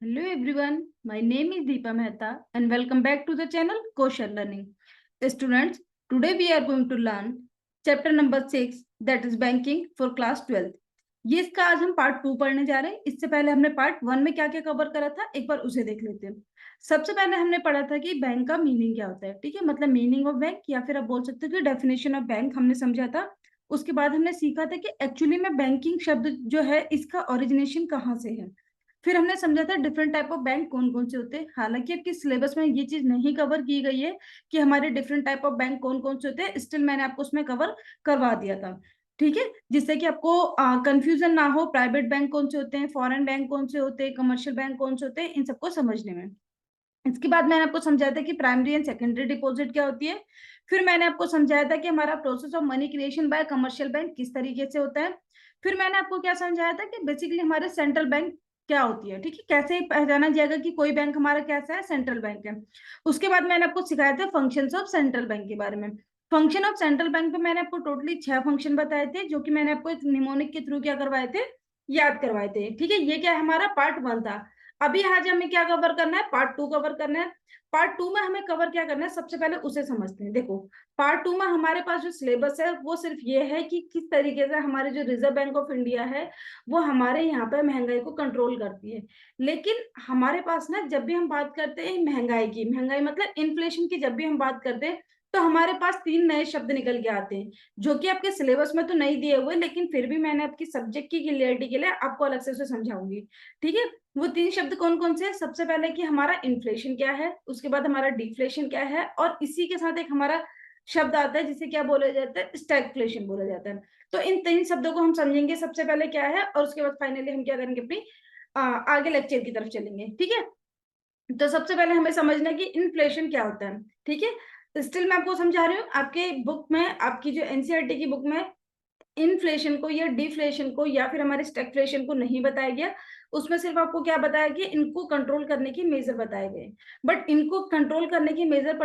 Hello everyone, my name is Deepa Mehta and welcome back to the channel Kosher Learning. Students, today we are going to learn chapter number 6 that is banking for class 12th. ये इसका आज हम part 2 पढ़ने जा रहे हैं। इससे पहले हमने पार्ट 1 में क्या क्या कवर करा था, एक बार उसे देख लेते हैं। सबसे पहले हमने पढ़ा था कि बैंक का मीनिंग क्या होता है, ठीक है, मतलब मीनिंग ऑफ बैंक या फिर आप बोल सकते हो कि डेफिनेशन ऑफ बैंक हमने समझा था। उसके बाद हमने सीखा था कि एक्चुअली में बैंकिंग शब्द जो है इसका ओरिजिनेशन कहाँ से है। फिर हमने समझा था डिफरेंट टाइप ऑफ बैंक कौन कौन से होते हैं। हालांकि आपकी सिलेबस में ये चीज नहीं कवर की गई है कि हमारे डिफरेंट टाइप ऑफ बैंक कौन कौन से होते हैं, स्टिल मैंने आपको उसमें कवर करवा दिया था, ठीक है, जिससे कि आपको कंफ्यूजन ना हो। प्राइवेट बैंक कौन से होते हैं, फॉरेन बैंक कौन से होते हैं, कमर्शियल बैंक कौन से होते हैं, इन सबको समझने में। इसके बाद मैंने आपको समझाया था कि प्राइमरी एंड सेकेंडरी डिपॉजिट क्या होती है। फिर मैंने आपको समझाया था कि हमारा process of money creation bye commercial bank किस तरीके से होता है। फिर मैंने आपको क्या समझाया था कि बेसिकली हमारे सेंट्रल बैंक क्या होती है, ठीक है, कैसे पहचाना जाएगा कि कोई बैंक हमारा कैसा है, सेंट्रल बैंक है। उसके बाद मैंने आपको सिखाया था फंक्शंस ऑफ सेंट्रल बैंक के बारे में। फंक्शन ऑफ सेंट्रल बैंक पे मैंने आपको टोटली 6 फंक्शन बताए थे, जो कि मैंने आपको एक निमोनिक के थ्रू क्या करवाए थे, याद करवाए थे, ठीक है। ये क्या है, हमारा पार्ट 1 था। अभी आज हमें क्या कवर करना है, पार्ट 2 कवर करना है। पार्ट 2 में हमें कवर क्या करना है, सबसे पहले उसे समझते हैं। देखो, पार्ट 2 में हमारे पास जो सिलेबस है वो सिर्फ ये है कि किस तरीके से हमारे जो रिजर्व बैंक ऑफ इंडिया है वो हमारे यहाँ पे महंगाई को कंट्रोल करती है। लेकिन हमारे पास ना, जब भी हम बात करते हैं महंगाई की, महंगाई मतलब इन्फ्लेशन की, जब भी हम बात करते हैं तो हमारे पास 3 नए शब्द निकल के आते हैं, जो कि आपके सिलेबस में तो नहीं दिए हुए, लेकिन फिर भी मैंने आपकी सब्जेक्ट की क्लियरिटी के लिए आपको अलग से उसे समझाऊंगी, ठीक है। वो 3 शब्द कौन कौन से हैं? सबसे पहले कि हमारा इन्फ्लेशन क्या है, उसके बाद हमारा डिफ्लेशन क्या है, और इसी के साथ एक हमारा शब्द आता है जिसे क्या बोला जाता है, स्टैगफ्लेशन बोला जाता है। तो इन 3 शब्दों को हम समझेंगे सबसे पहले क्या है, और उसके बाद फाइनली हम क्या करेंगे, अपनी आगे लेक्चर की तरफ चलेंगे, ठीक है। तो सबसे पहले हमें समझना है कि इन्फ्लेशन क्या होता है, ठीक है। स्टिल मैं आपको समझा रही हूँ, आपके बुक में, आपकी जो एनसीईआरटी की बुक में इन्फ्लेशन को या डिफ्लेशन को या फिर हमारे स्टैगफ्लेशन को नहीं बताया गया। उसमें सिर्फ आपको क्या बताया गया, इनको कंट्रोल करने की मेजर बताए गए। बट इनको कंट्रोल करने की मेजर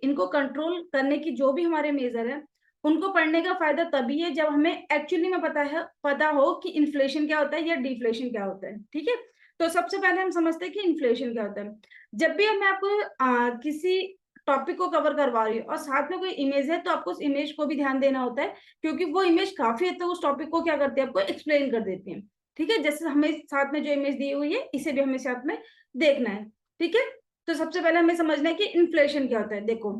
इनको कंट्रोल करने की जो भी हमारे मेजर है, उनको पढ़ने का फायदा तभी है जब हमें एक्चुअली में पता हो कि इन्फ्लेशन क्या होता है या डिफ्लेशन क्या होता है, ठीक है। तो सबसे पहले हम समझते हैं कि इन्फ्लेशन क्या होता है। जब भी मैं आपको किसी टॉपिक को कवर करवा रही हूँ और साथ में कोई इमेज है, तो आपको उस इमेज को भी ध्यान देना होता है, क्योंकि वो इमेज काफी हद तक उस टॉपिक को क्या करती है, आपको एक्सप्लेन कर देती है, ठीक है। जैसे हमें साथ में जो इमेज दी हुई है इसे भी हमें साथ में देखना है, ठीक है। तो सबसे पहले हमें समझना है कि इन्फ्लेशन क्या होता है। देखो,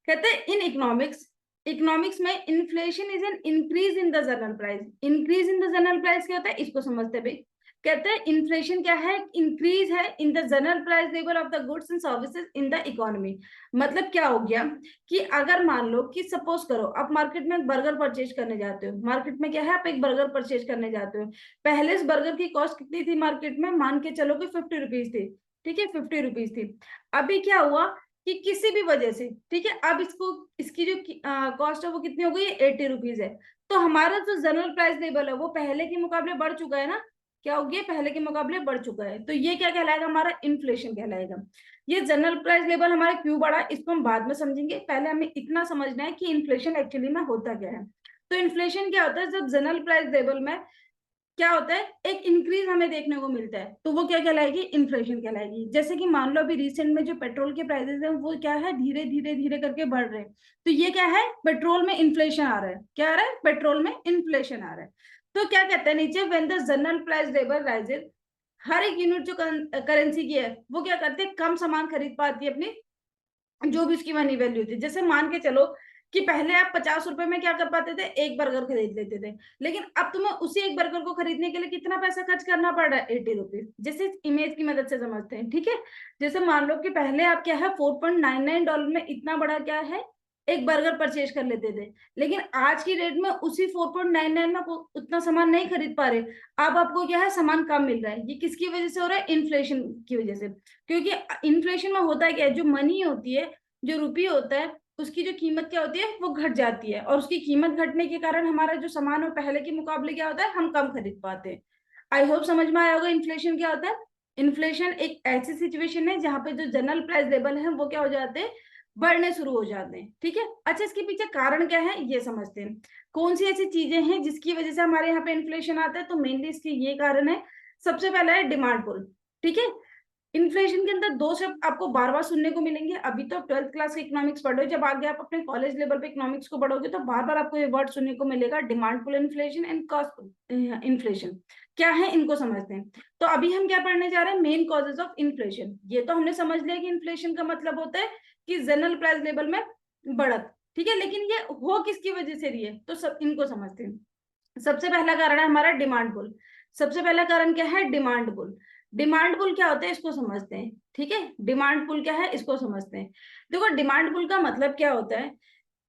कहते हैं इन इकोनॉमिक्स, इकोनॉमिक्स में inflation is an increase in the general price. Increase in the general price क्या होता है, इसको समझते भाई। कहते हैं इन्फ्लेशन क्या है, इंक्रीज है in the general price level of the goods and services in the economy. मतलब क्या हो गया कि अगर मान लो कि सपोज करो आप मार्केट में एक बर्गर परचेज करने जाते हो, मार्केट में क्या है, आप एक बर्गर परचेज करने जाते हो। पहले इस बर्गर की कॉस्ट कितनी थी मार्केट में, मान के चलो कि 50 रुपीज थी, ठीक है, 50 रुपीज थी। अभी क्या हुआ कि किसी भी वजह से, ठीक है, अब इसको, इसकी जो कॉस्ट है वो कितनी हो गई, 80 रुपीज है। तो हमारा जो जनरल प्राइस लेवल है वो पहले के मुकाबले बढ़ चुका है ना, क्या हो गया, पहले के मुकाबले बढ़ चुका है। तो ये क्या कहलाएगा, हमारा इन्फ्लेशन कहलाएगा। ये जनरल प्राइस लेवल हमारा क्यों बढ़ा, इसको हम बाद में समझेंगे, पहले हमें इतना समझना है कि इन्फ्लेशन एक्चुअली में होता क्या है। तो इन्फ्लेशन क्या होता है, जब जनरल प्राइस लेवल में क्या होता है, एक इंक्रीज हमें देखने को मिलता है, तो वो क्या कहलाएगी, इन्फ्लेशन कहलाएगी। जैसे कि मान लो अभी रिसेंट में जो पेट्रोल के प्राइसेस हैं वो क्या है, धीरे धीरे धीरे करके बढ़ रहे हैं। तो ये क्या है, पेट्रोल में इन्फ्लेशन आ रहा है। क्या आ रहा है, पेट्रोल में इन्फ्लेशन आ रहा है। तो क्या कहते हैं नीचे, when the general price level rises, हर एक यूनिट जो करेंसी की है वो क्या करते हैं, कम सामान खरीद पाती है अपनी जो भी उसकी मनी वैल्यू थी। जैसे मान के चलो कि पहले आप 50 रुपए में क्या कर पाते थे, एक बर्गर खरीद लेते थे, लेकिन अब तुम्हें उसी एक बर्गर को खरीदने के लिए कितना पैसा खर्च करना पड़ रहा है, 80 रुपीज। जैसे इस इमेज की मदद से समझते हैं, ठीक है। जैसे मान लो कि पहले आप क्या है, $4.99 में इतना बड़ा क्या है, एक बर्गर परचेज कर लेते थे, लेकिन आज की डेट में उसी 4.99 में उतना सामान नहीं खरीद पा रहे। अब आपको क्या है, सामान कम मिल रहा है। ये किसकी वजह से हो रहा है, इन्फ्लेशन की वजह से। क्योंकि इन्फ्लेशन में होता है क्या है, जो मनी होती है, जो रुपये होता है, उसकी जो कीमत क्या होती है, वो घट जाती है, और उसकी कीमत घटने के कारण हमारा जो सामान है पहले के मुकाबले क्या होता है, हम कम खरीद पाते हैं। आई होप समझ में आया होगा इन्फ्लेशन क्या होता है। इन्फ्लेशन एक ऐसी सिचुएशन है जहां पे जो जनरल प्राइस लेवल है वो क्या हो जाते हैं, बढ़ने शुरू हो जाते हैं, ठीक है। अच्छा, इसके पीछे कारण क्या है ये समझते हैं। कौन सी ऐसी चीजें हैं जिसकी वजह से हमारे यहाँ पे इन्फ्लेशन आता है, तो मेनली इसके ये कारण है। सबसे पहला है डिमांड पुल। ठीक है, इन्फ्लेशन के अंदर दो शब्द आपको बार बार सुनने को मिलेंगे। अभी तो 12th क्लास के इकोनॉमिक्स पढ़ रहे हो, जब आगे आप अपने कॉलेज लेवल पे इकोनॉमिक्स को पढ़ोगे तो बार बार आपको ये वर्ड सुनने को मिलेगा, demand pull inflation and cost inflation. क्या है, इनको समझते हैं। तो अभी हम क्या पढ़ने जा रहे हैं, मेन कॉजेज ऑफ इन्फ्लेशन। ये तो हमने समझ लिया कि इन्फ्लेशन का मतलब होता है कि जनरल प्राइस लेवल में बढ़त। ठीक है, लेकिन ये हो किसकी वजह से रही है, तो सब इनको समझते हैं। सबसे पहला कारण है हमारा डिमांड पुल। सबसे पहला कारण क्या है, डिमांड पुल। डिमांड पुल क्या होता है इसको समझते हैं। ठीक है, डिमांड पुल क्या है इसको समझते हैं। देखो, डिमांड पुल का मतलब क्या होता है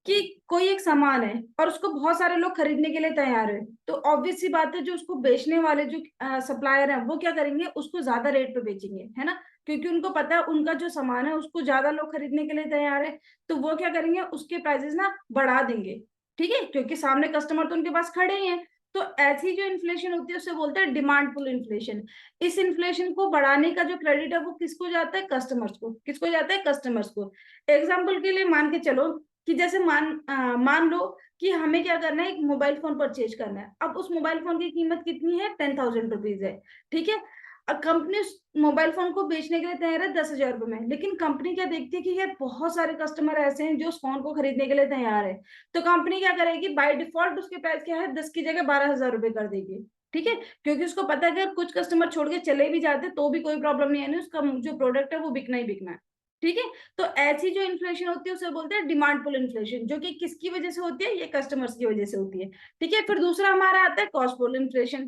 कि कोई एक सामान है और उसको बहुत सारे लोग खरीदने के लिए तैयार है, तो ऑब्वियस सी बात है जो उसको बेचने वाले जो सप्लायर है वो क्या करेंगे, उसको ज्यादा रेट पे बेचेंगे, है ना। क्योंकि उनको पता है उनका जो सामान है उसको ज्यादा लोग खरीदने के लिए तैयार है, तो वो क्या करेंगे, उसके प्राइसेस ना बढ़ा देंगे। ठीक है, क्योंकि सामने कस्टमर तो उनके पास खड़े ही हैं। तो ऐसी जो इन्फ्लेशन होती है उसे बोलते हैं डिमांड पुल इन्फ्लेशन। इस इन्फ्लेशन को बढ़ाने का जो क्रेडिट है वो किसको जाता है, कस्टमर्स को। किसको जाता है, कस्टमर्स को। एग्जाम्पल के लिए मान के चलो कि जैसे मान लो कि हमें क्या करना है, एक मोबाइल फोन परचेज करना है। अब उस मोबाइल फोन की कीमत कितनी है, 10,000 रुपीज है। ठीक है, अब कंपनी उस मोबाइल फोन को बेचने के लिए तैयार है 10,000 रुपए में, लेकिन कंपनी क्या देखती है कि यार बहुत सारे कस्टमर ऐसे हैं जो उस फोन को खरीदने के लिए तैयार है। तो कंपनी क्या करेगी, बाय डिफॉल्ट उसके प्राइस क्या है, 10 की जगह 12,000 रुपए कर देगी। ठीक है, क्योंकि उसको पता है कि कुछ कस्टमर छोड़ के चले भी जाते तो भी कोई प्रॉब्लम नहीं है, उसका जो प्रोडक्ट है वो बिकना ही बिकना है। ठीक है, तो ऐसी जो इन्फ्लेशन होती है उसे बोलते हैं डिमांड पुल इन्फ्लेशन, जो कि किसकी वजह से होती है, ये कस्टमर्स की वजह से होती है। ठीक है, फिर दूसरा हमारा आता है कॉस्ट पुल इन्फ्लेशन।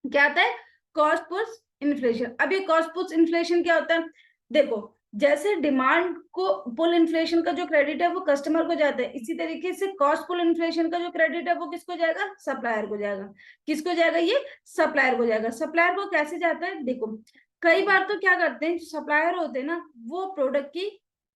क्या आता है, कॉस्ट पुश इन्फ्लेशन। अब ये कॉस्ट पुश इन्फ्लेशन क्या होता है, देखो, जैसे डिमांड को पुल इन्फ्लेशन का जो क्रेडिट है वो कस्टमर को जाता है, इसी तरीके से कॉस्ट पुल इन्फ्लेशन का जो क्रेडिट है वो किसको जाएगा, सप्लायर को जाएगा। किसको जाएगा, ये सप्लायर को जाएगा। सप्लायर को कैसे जाता है, देखो, कई बार तो क्या करते हैं, जो सप्लायर होते हैं ना, वो प्रोडक्ट की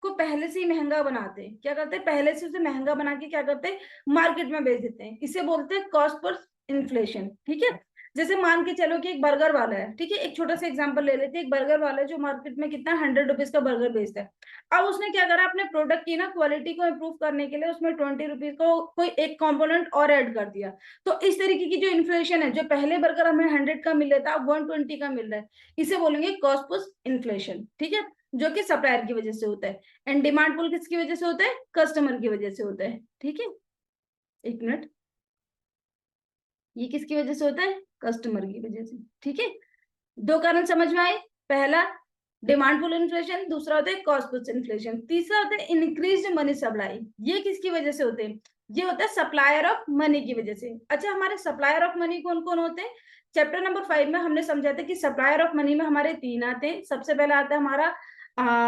को पहले से ही महंगा बनाते हैं। क्या करते हैं, पहले से उसे महंगा बना के क्या करते हैं, मार्केट में बेच देते हैं। इसे बोलते हैं कॉस्ट पुश इन्फ्लेशन। ठीक है, जैसे मान के चलो कि एक बर्गर वाला है। ठीक है, एक छोटा सा एग्जांपल ले लेते हैं। एक बर्गर वाला है जो मार्केट में कितना 100 रुपीज का बर्गर बेचता है। अब उसने क्या करा, अपने प्रोडक्ट की ना क्वालिटी को इम्प्रूव करने के लिए उसमें 20 रुपीज को कोई एक कंपोनेंट और ऐड कर दिया। तो इस तरीके की जो इन्फ्लेशन है, जो पहले बर्गर हमें 100 का मिल रहा था अब 120 का मिल रहा है, इसे बोलेंगे कॉस्ट पुश इन्फ्लेशन। ठीक है, जो कि सप्लायर की वजह से होता है। एंड डिमांड पुल किसकी वजह से होता है, कस्टमर की वजह से होता है। ठीक है, एक मिनट, ये किसकी वजह से होता है, कस्टमर की वजह से। ठीक है, दो कारण समझ में आए, पहला डिमांड पुल इन्फ्लेशन, दूसरा होता है कॉस्ट पुश इन्फ्लेशन, तीसरा होता है इंक्रीज मनी सप्लाई। ये किसकी वजह से होते हैं, ये होता है सप्लायर ऑफ मनी की वजह से। अच्छा, हमारे सप्लायर ऑफ मनी कौन कौन होते हैं, चैप्टर नंबर 5 में हमने समझा था कि सप्लायर ऑफ मनी में हमारे तीन आते हैं। सबसे पहला आता है हमारा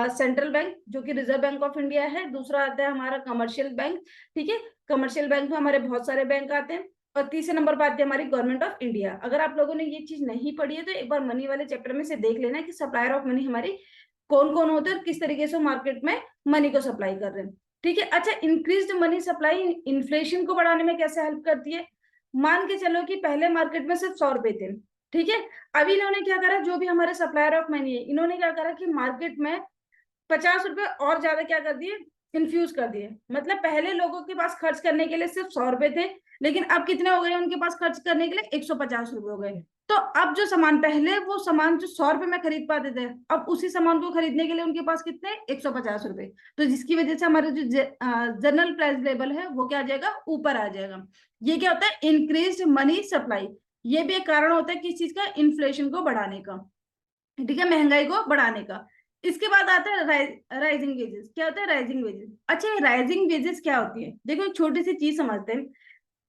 सेंट्रल बैंक, जो कि रिजर्व बैंक ऑफ इंडिया है। दूसरा आता है हमारा कमर्शियल बैंक। ठीक है, कमर्शियल बैंक में हमारे बहुत सारे बैंक आते हैं। और तीसरे नंबर पर आती है हमारी गवर्नमेंट ऑफ इंडिया। अगर आप लोगों ने ये चीज नहीं पढ़ी है तो एक बार मनी वाले चैप्टर में से देख लेना कि सप्लायर ऑफ मनी हमारी कौन कौन होते हैं और किस तरीके से मार्केट में मनी को सप्लाई कर रहे हैं। ठीक है, अच्छा, इंक्रीज्ड मनी सप्लाई इन्फ्लेशन को बढ़ाने में कैसे हेल्प करती है। मान के चलो कि पहले मार्केट में सिर्फ 100 रुपए थे। ठीक है, अभी इन्होंने क्या करा, जो भी हमारे सप्लायर ऑफ मनी है, इन्होंने क्या करा कि मार्केट में 50 रुपए और ज्यादा क्या कर दिए, इन्फ्यूज कर दिए। मतलब पहले लोगों के पास खर्च करने के लिए सिर्फ 100 रुपए थे, लेकिन अब कितने हो गए उनके पास खर्च करने के लिए, 150 रुपए हो गए। तो अब जो सामान पहले, वो सामान जो 100 रुपए में खरीद पाते थे, अब उसी सामान को खरीदने के लिए उनके पास कितने, 150 रुपए। तो जिसकी वजह से हमारा जो जनरल प्राइस लेवल है वो क्या आ जाएगा, ऊपर आ जाएगा। ये क्या होता है, इंक्रीज मनी सप्लाई। ये भी एक कारण होता है किस चीज का, इन्फ्लेशन को बढ़ाने का। ठीक है, महंगाई को बढ़ाने का। इसके बाद आता है राइजिंग वेजेस। क्या होता है, राइजिंग वेजेस। अच्छा, ये राइजिंग वेजेस क्या होती है, देखो एक छोटी सी चीज समझते हैं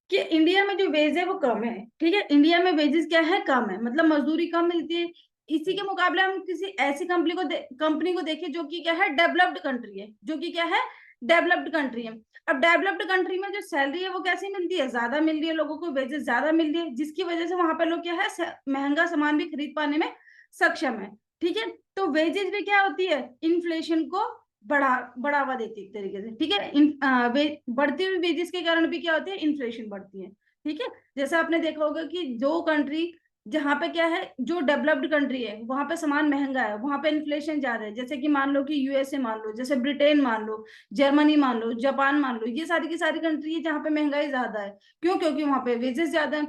कि इंडिया में जो वेज है वो कम है। ठीक है, इंडिया में वेजेस क्या है, कम है, मतलब मजदूरी कम मिलती है। इसी के मुकाबले हम किसी ऐसी कंपनी को देखें जो कि क्या है, डेवलप्ड कंट्री है, जो कि क्या है, डेवलप्ड कंट्री है। अब डेवलप्ड कंट्री में जो सैलरी है वो कैसी मिलती है, ज्यादा मिल रही है, लोगों को वेजेस ज्यादा मिल रही है, जिसकी वजह से वहां पर लोग क्या है, महंगा सामान भी खरीद पाने में सक्षम है। ठीक है, तो वेजेस भी क्या होती है, इन्फ्लेशन को बढ़ावा देती है एक तरीके से। ठीक है, बढ़ती हुई वेजेस के कारण भी क्या होती है, इन्फ्लेशन बढ़ती है। ठीक है, जैसा आपने देखा होगा कि जो कंट्री, जहां पे क्या है, जो डेवलप्ड कंट्री है वहां पे सामान महंगा है, वहां पे इन्फ्लेशन ज्यादा है। जैसे कि मान लो कि यूएसए मान लो, जैसे ब्रिटेन मान लो, जर्मनी मान लो, जापान मान लो, ये सारी की सारी कंट्री है जहाँ पे महंगाई ज्यादा है। क्यों, क्योंकि वहां पे वेजेस ज्यादा है।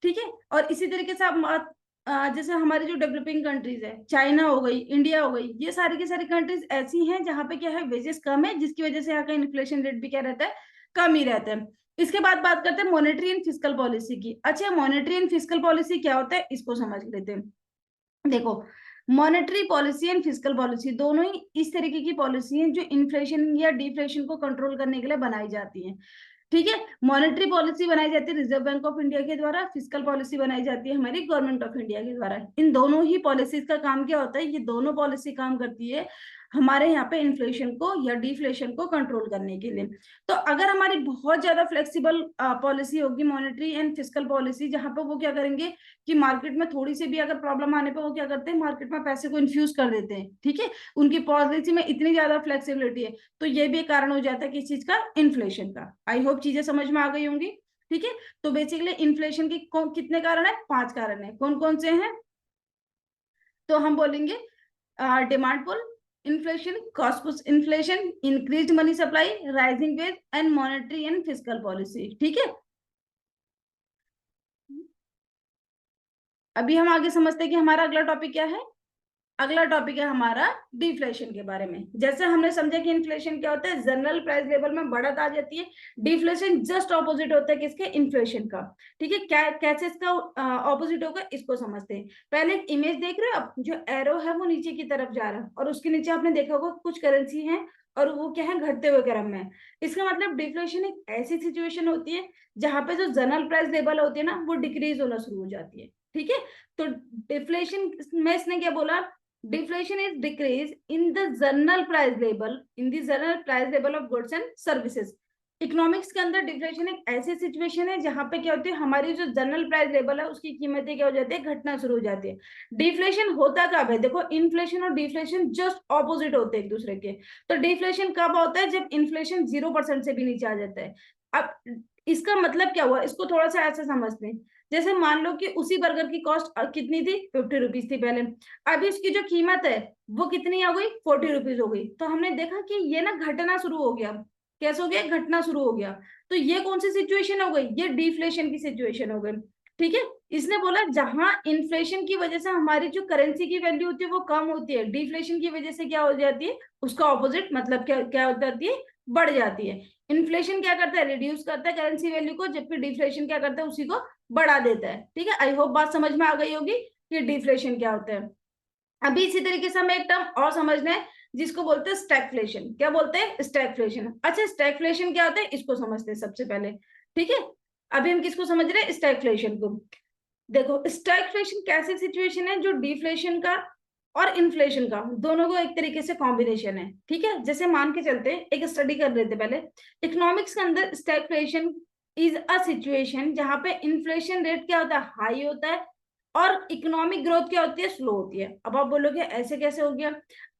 ठीक है, और इसी तरीके से आप जैसे हमारी जो डेवलपिंग कंट्रीज है, चाइना हो गई, इंडिया हो गई, ये सारी की सारी कंट्रीज ऐसी हैं जहां पे क्या है, वेजेस कम है, जिसकी वजह से यहाँ का इन्फ्लेशन रेट भी क्या रहता है, कम ही रहता है। इसके बाद बात करते हैं मॉनेटरी एंड फिस्कल पॉलिसी की। अच्छा, मॉनेटरी एंड फिस्कल पॉलिसी क्या होता है, इसको समझ लेते हैं। देखो, monetary policy and fiscal policy दोनों ही इस तरीके की पॉलिसी है जो इन्फ्लेशन या डिफ्लेशन को कंट्रोल करने के लिए बनाई जाती है। ठीक है, मॉनेटरी पॉलिसी बनाई जाती है रिजर्व बैंक ऑफ इंडिया के द्वारा, फिस्कल पॉलिसी बनाई जाती है हमारी गवर्नमेंट ऑफ इंडिया के द्वारा। इन दोनों ही पॉलिसीज का काम क्या होता है, ये दोनों पॉलिसी काम करती है हमारे यहाँ पे इन्फ्लेशन को या डिफ्लेशन को कंट्रोल करने के लिए। तो अगर हमारी बहुत ज्यादा फ्लेक्सिबल पॉलिसी होगी मॉनेटरी एंड फिस्कल पॉलिसी, जहां पर वो क्या करेंगे कि मार्केट में थोड़ी सी भी अगर प्रॉब्लम आने पर वो क्या करते हैं, मार्केट में पैसे को इन्फ्यूज कर देते हैं। ठीक है, उनकी पॉलिसी में इतनी ज्यादा फ्लेक्सिबिलिटी है, तो ये भी एक कारण हो जाता है किस चीज का, इन्फ्लेशन का। आई होप चीजें समझ में आ गई होंगी। ठीक है, तो बेसिकली इन्फ्लेशन के कितने कारण है, 5 कारण है। कौन कौन से हैं, तो हम बोलेंगे demand pull inflation, cost push inflation, increase money supply, rising wage and monetary and fiscal policy. ठीक है, अभी हम आगे समझते हैं कि हमारा अगला टॉपिक क्या है। अगला टॉपिक है हमारा डिफ्लेशन के बारे में। जैसे हमने समझा कि इन्फ्लेशन क्या होता है, जनरल प्राइस लेवल में बढ़त आ जाती है। डिफ्लेशन जस्ट ऑपोजिट होता है किसके, इन्फ्लेशन का। ठीक है, क्या कैसे इसका ऑपोजिट होगा, इसको समझते हैं। पहले एक इमेज देख रहे हो आप, जो एरो है वो नीचे की तरफ जा रहा है और उसके नीचे आपने देखा होगा कुछ करेंसी है और वो क्या है, घटते हुए क्रम में। इसका मतलब डिफ्लेशन एक ऐसी सिचुएशन होती है जहां पे जो जनरल प्राइस लेवल होती है ना, वो डिक्रीज होना शुरू हो जाती है। ठीक है, तो डिफ्लेशन में इसने क्या बोला, deflation is decrease in the general price level of goods and services। Economics के अंदर डिफ्लेशन एक ऐसी सिचुएशन है जहां पे क्या होती है, हमारी जो जनरल प्राइस लेवल है उसकी कीमतें क्या हो जाती है, घटना शुरू हो जाती है। डिफ्लेशन होता कब है, देखो इन्फ्लेशन और डिफ्लेशन जस्ट ऑपोजिट होते हैं एक दूसरे के। तो डिफ्लेशन कब होता है, जब इन्फ्लेशन 0% से भी नीचे आ जाता है। अब इसका मतलब क्या हुआ, इसको थोड़ा सा ऐसे समझते हैं। जैसे मान लो कि उसी बर्गर की कॉस्ट कितनी थी, 50 रुपीज थी पहले। अभी इसकी जो कीमत है वो कितनी हो गई, 40 रुपीज हो गई। तो हमने देखा कि ये ना घटना शुरू हो गया। कैसे हो गया, घटना शुरू हो गया। तो ये कौन सी सिचुएशन हो गई, ये डिफ्लेशन की सिचुएशन हो गई। ठीक है, इसने बोला जहां इन्फ्लेशन की वजह से हमारी जो करेंसी की वैल्यू होती है वो कम होती है, डिफ्लेशन की वजह से क्या हो जाती है, उसका ऑपोजिट मतलब क्या क्या हो जाती है, बढ़ जाती है। इन्फ्लेशन क्या करता है, रिड्यूस करता है करेंसी वैल्यू को, जबकि डिफ्लेशन क्या करता है, उसी को बढ़ा देता है। ठीक है, आई होप बात समझ में आ गई होगी कि डिफ्लेशन क्या होता है। अभी इसी तरीके से हमें एक टर्म और समझना है जिसको बोलते हैं स्टैगफ्लेशन। क्या बोलते हैं, स्टैगफ्लेशन। अच्छा, स्टैगफ्लेशन क्या होता है, इसको समझते हैं सबसे पहले। ठीक है, अभी हम किसको समझ रहे हैं, स्टैगफ्लेशन को। देखो, स्टैगफ्लेशन कैसी सिचुएशन है जो डिफ्लेशन का और इन्फ्लेशन का दोनों को एक तरीके से कॉम्बिनेशन है। ठीक है, जैसे मान के चलते हैं, एक स्टडी कर लेते पहले। इकोनॉमिक्स के अंदर स्टैगफ्लेशन इज अ सिचुएशन जहां पे इन्फ्लेशन रेट क्या होता है, हाई होता है, और इकोनॉमिक ग्रोथ क्या होती है, स्लो होती है। अब आप बोलोगे ऐसे कैसे हो गया,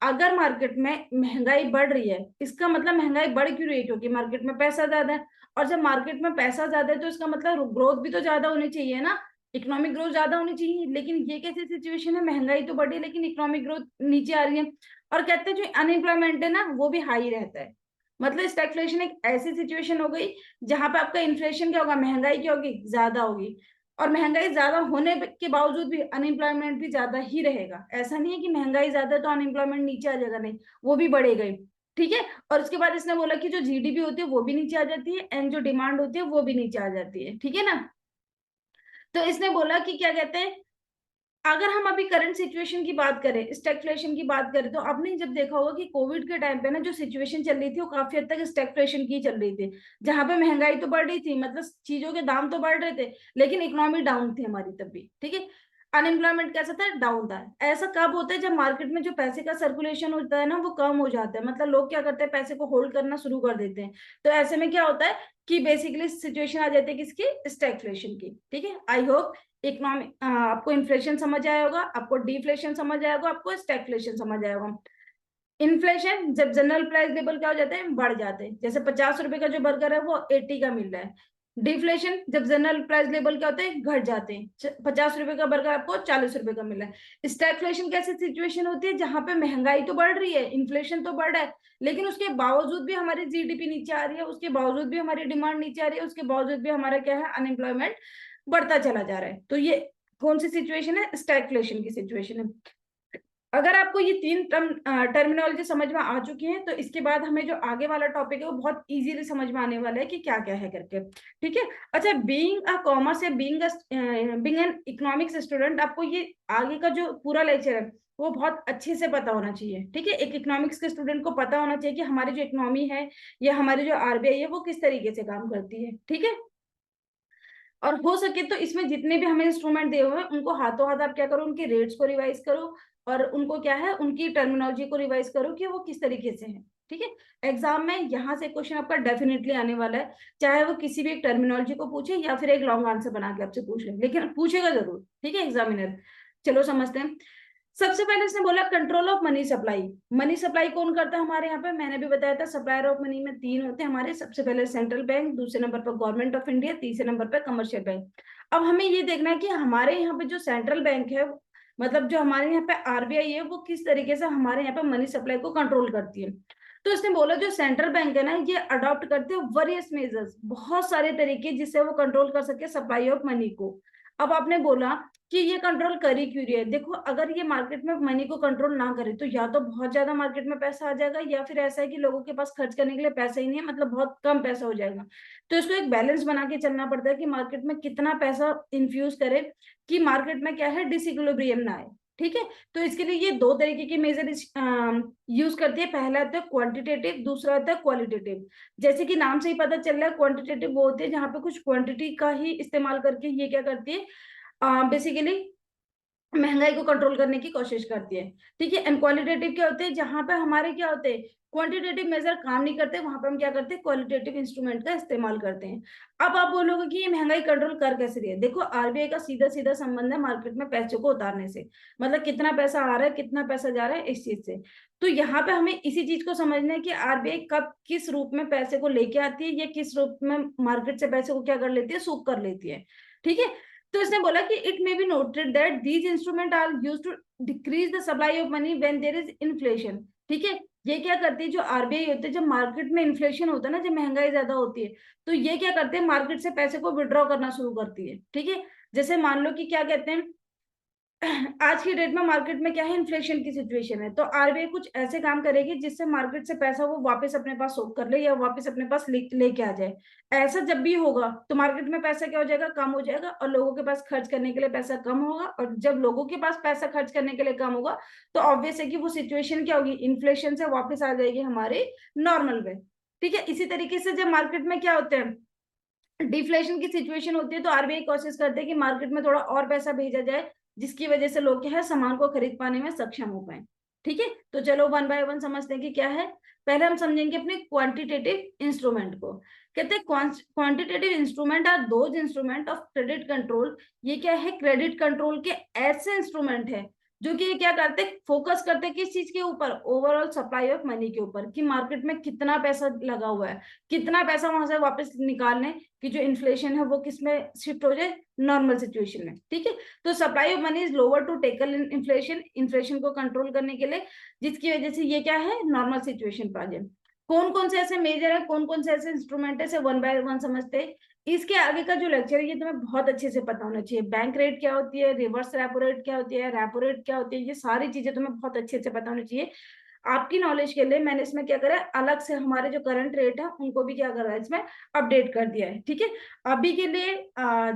अगर मार्केट में महंगाई बढ़ रही है, इसका मतलब महंगाई बढ़ क्यों रही है, क्योंकि मार्केट में पैसा ज्यादा है। और जब मार्केट में पैसा ज्यादा है तो इसका मतलब ग्रोथ भी तो ज्यादा होनी चाहिए ना, इकोनॉमिक ग्रोथ ज्यादा होनी चाहिए। लेकिन ये कैसी सिचुएशन है, महंगाई तो बढ़ी लेकिन इकोनॉमिक ग्रोथ नीचे आ रही है। और कहते हैं जो अनएम्प्लॉयमेंट है ना, वो भी हाई रहता है। मतलब स्टैगफ्लेशन एक ऐसी सिचुएशन हो गई जहां पे आपका इन्फ्लेशन क्या होगा, महंगाई क्या होगी, ज्यादा होगी। और महंगाई ज्यादा होने के बावजूद भी अनएम्प्लॉयमेंट भी ज्यादा ही रहेगा। ऐसा नहीं है कि महंगाई ज्यादा तो अनएम्प्लॉयमेंट नीचे आ जाएगा, नहीं, वो भी बढ़ेगा ही। ठीक है, और उसके बाद इसने बोला कि जो जीडीपी होती है वो भी नीचे आ जाती है, एंड जो डिमांड होती है वो भी नीचे आ जाती है। ठीक है ना, तो इसने बोला कि क्या कहते हैं, अगर हम अभी करंट सिचुएशन की बात करें, स्टैगफ्लेशन की बात करें, तो आपने जब देखा होगा कि कोविड के टाइम पे ना जो सिचुएशन चल रही थी वो काफी हद तक स्टैगफ्लेशन की चल रही थी। जहां पे महंगाई तो बढ़ रही थी, मतलब चीजों के दाम तो बढ़ रहे थे, लेकिन इकोनॉमी डाउन थी हमारी तब भी। ठीक है, अनएम्प्लॉयमेंट कैसा था, डाउन था। ऐसा कब होता है, जब मार्केट में जो पैसे का सर्कुलेशन होता है ना वो कम हो जाता है, मतलब लोग क्या करते हैं, पैसे को होल्ड करना शुरू कर देते हैं। तो ऐसे में क्या होता है कि बेसिकली सिचुएशन आ जाती है किसकी, स्टैगफ्लेशन की। ठीक है, आई होप इकोनॉमिक आपको इन्फ्लेशन समझ आया होगा, आपको डिफ्लेशन समझ आया होगा, आपको स्टैगफ्लेशन समझ आया होगा। इन्फ्लेशन जब जनरल प्राइस लेवल क्या हो जाते हैं, बढ़ जाते हैं। जैसे 50 रुपए का जो बर्गर है वो 80 का मिल रहा है। डिफ्लेशन जब जनरल प्राइस लेवल क्या होते हैं, घट जाते हैं। 50 रुपए का बर्गर आपको 40 रुपए का मिल रहा है। स्टैगफ्लेशन कैसी सिचुएशन होती है, जहां पे महंगाई तो बढ़ रही है, इन्फ्लेशन तो बढ़ रहा है, लेकिन उसके बावजूद भी हमारी जीडीपी नीचे आ रही है, उसके बावजूद भी हमारी डिमांड नीचे आ रही है, उसके बावजूद भी हमारा क्या है, अनएम्प्लॉयमेंट बढ़ता चला जा रहा है। तो ये कौन सी सिचुएशन है? स्टैगफ्लेशन की सिचुएशन है। अगर आपको ये तीन टर्मिनोलॉजी समझ में आ चुकी है तो इसके बाद हमें जो आगे वाला टॉपिक है वो बहुत इजीली समझ में आने वाला है कि क्या क्या है करके। ठीक है। अच्छा, बीइंग अ कॉमर्स या बीइंग एन इकोनॉमिक्स स्टूडेंट, आपको ये आगे का जो पूरा लेक्चर है वो बहुत अच्छे से पता होना चाहिए। ठीक है, एक इकोनॉमिक्स के स्टूडेंट को पता होना चाहिए कि हमारी जो इकोनॉमी है या हमारी जो आरबीआई है वो किस तरीके से काम करती है। ठीक है, और हो सके तो इसमें जितने भी हमें इंस्ट्रूमेंट दिए हुए हैं उनको हाथों हाथ आप क्या करो, उनके रेट्स को रिवाइज करो और उनको क्या है, उनकी टर्मिनोलॉजी को रिवाइज करो कि वो किस तरीके से है। ठीक है, एग्जाम में यहाँ से क्वेश्चन आपका डेफिनेटली आने वाला है, चाहे वो किसी भी एक टर्मिनोलॉजी को पूछे या फिर एक लॉन्ग आंसर बना के आपसे पूछ ले, लेकिन पूछेगा जरूर। ठीक है एग्जामिनर। चलो समझते हैं। सबसे पहले इसने बोला control of money supply. Money supply कौन करता है हमारे यहाँ पे? मैंने भी बताया था सप्लायर ऑफ मनी में तीन होते हैं हमारे। सबसे पहले सेंट्रल बैंक, दूसरे नंबर पर गवर्नमेंट ऑफ इंडिया, तीसरे नंबर पर कमर्शियल बैंक। अब हमें ये देखना है कि हमारे यहाँ पे जो सेंट्रल बैंक है, मतलब जो हमारे यहाँ पे आरबीआई है, वो किस तरीके से हमारे यहाँ पे मनी सप्लाई को कंट्रोल करती है। तो इसने बोला जो सेंट्रल बैंक है ना, ये अडॉप्ट करते हैं वेरियस मेजर्स, बहुत सारे तरीके जिससे वो कंट्रोल कर सके सप्लाई ऑफ मनी को। अब आपने बोला कि ये कंट्रोल कर ही क्यों रही है? देखो, अगर ये मार्केट में मनी को कंट्रोल ना करे तो या तो बहुत ज्यादा मार्केट में पैसा आ जाएगा, या फिर ऐसा है कि लोगों के पास खर्च करने के लिए पैसा ही नहीं है, मतलब बहुत कम पैसा हो जाएगा। तो इसको एक बैलेंस बना के चलना पड़ता है कि मार्केट में कितना पैसा इन्फ्यूज करे कि मार्केट में क्या है, डिसइक्विलिब्रियम ना आए। ठीक है, तो इसके लिए ये दो तरीके के मेजर यूज करती है। पहला होता है क्वांटिटेटिव, दूसरा होता है क्वालिटेटिव। जैसे कि नाम से ही पता चल रहा है, क्वांटिटेटिव वो होते हैं जहां पे कुछ क्वांटिटी का ही इस्तेमाल करके ये क्या करती है, बेसिकली महंगाई को कंट्रोल करने की कोशिश करती है। ठीक है, एंड क्वालिटेटिव क्या होते हैं, जहां पे हमारे क्या होते हैं, क्वांटिटेटिव मेजर काम नहीं करते, वहां पे हम क्या करते हैं, क्वालिटेटिव इंस्ट्रूमेंट का इस्तेमाल करते हैं। अब आप बोलोगे कि ये महंगाई कंट्रोल कर कैसे रही है? देखो, आरबीआई का सीधा सीधा संबंध है मार्केट में पैसे को उतारने से, मतलब कितना पैसा आ रहा है, कितना पैसा जा रहा है, इस चीज से। तो यहाँ पे हमें इसी चीज को समझना है कि आरबीआई कब किस रूप में पैसे को लेके आती है या किस रूप में मार्केट से पैसे को क्या कर लेती है, सूख कर लेती है। ठीक है, तो इसने बोला कि it may be noted that these instrument are used to decrease the supply of money when there is inflation. ठीक है, ये क्या करती है जो आरबीआई होती है, जब मार्केट में इन्फ्लेशन होता है ना, जब महंगाई ज्यादा होती है, तो ये क्या करते हैं, मार्केट से पैसे को विड्रॉ करना शुरू करती है। ठीक है, जैसे मान लो कि क्या कहते हैं, आज की डेट में मार्केट में क्या है, इन्फ्लेशन की सिचुएशन है, तो आरबीआई कुछ ऐसे काम करेगी जिससे मार्केट से पैसा वो वापस अपने पास सोख कर ले या वापस अपने पास लेके आ जाए। ऐसा जब भी होगा तो मार्केट में पैसा क्या हो जाएगा, कम हो जाएगा, और लोगों के पास खर्च करने के लिए पैसा कम होगा, और जब लोगों के पास पैसा खर्च करने के लिए कम होगा तो ऑब्वियस है कि वो सिचुएशन क्या होगी, इन्फ्लेशन से वापस आ जाएगी हमारे नॉर्मल में। ठीक है, इसी तरीके से जब मार्केट में क्या होते हैं, डिफ्लेशन की सिचुएशन होती है, तो आरबीआई कोशिश करते हैं कि मार्केट में थोड़ा और पैसा भेजा जाए, जिसकी वजह से लोग क्या है, सामान को खरीद पाने में सक्षम हो पाए। ठीक है, तो चलो वन बाय वन समझते हैं कि क्या है। पहले हम समझेंगे अपने क्वांटिटेटिव इंस्ट्रूमेंट को। कहते हैं quantitative instrument are those instrument of credit control. ये क्या है, क्रेडिट कंट्रोल के ऐसे इंस्ट्रूमेंट है जो कि ये क्या करते हैं, फोकस करते हैं किस चीज के ऊपर, ओवरऑल सप्लाई ऑफ मनी के ऊपर, कि मार्केट में कितना पैसा लगा हुआ है, कितना पैसा वहां से वापस निकालने कि जो इन्फ्लेशन है वो किस में शिफ्ट हो जाए, नॉर्मल सिचुएशन में। ठीक है, तो supply of money is lower to tackle inflation, inflation को कंट्रोल करने के लिए, जिसकी वजह से ये क्या है, नॉर्मल सिचुएशन पर आ जाए। कौन कौन से ऐसे मेजर है, कौन कौन से ऐसे इंस्ट्रूमेंट है, से वन बाय वन समझते हैं। इसके आगे का जो लेक्चर है ये तुम्हें बहुत अच्छे से पता होना चाहिए। बैंक रेट क्या होती है, रिवर्स रेपो रेट क्या होती है, रेपो रेट क्या होती है, ये सारी चीजें तुम्हें बहुत अच्छे से पता होनी चाहिए। आपकी नॉलेज के लिए मैंने इसमें क्या करा है, अलग से हमारे जो करंट रेट है उनको भी क्या करा है, इसमें अपडेट कर दिया है। ठीक है, अभी के लिए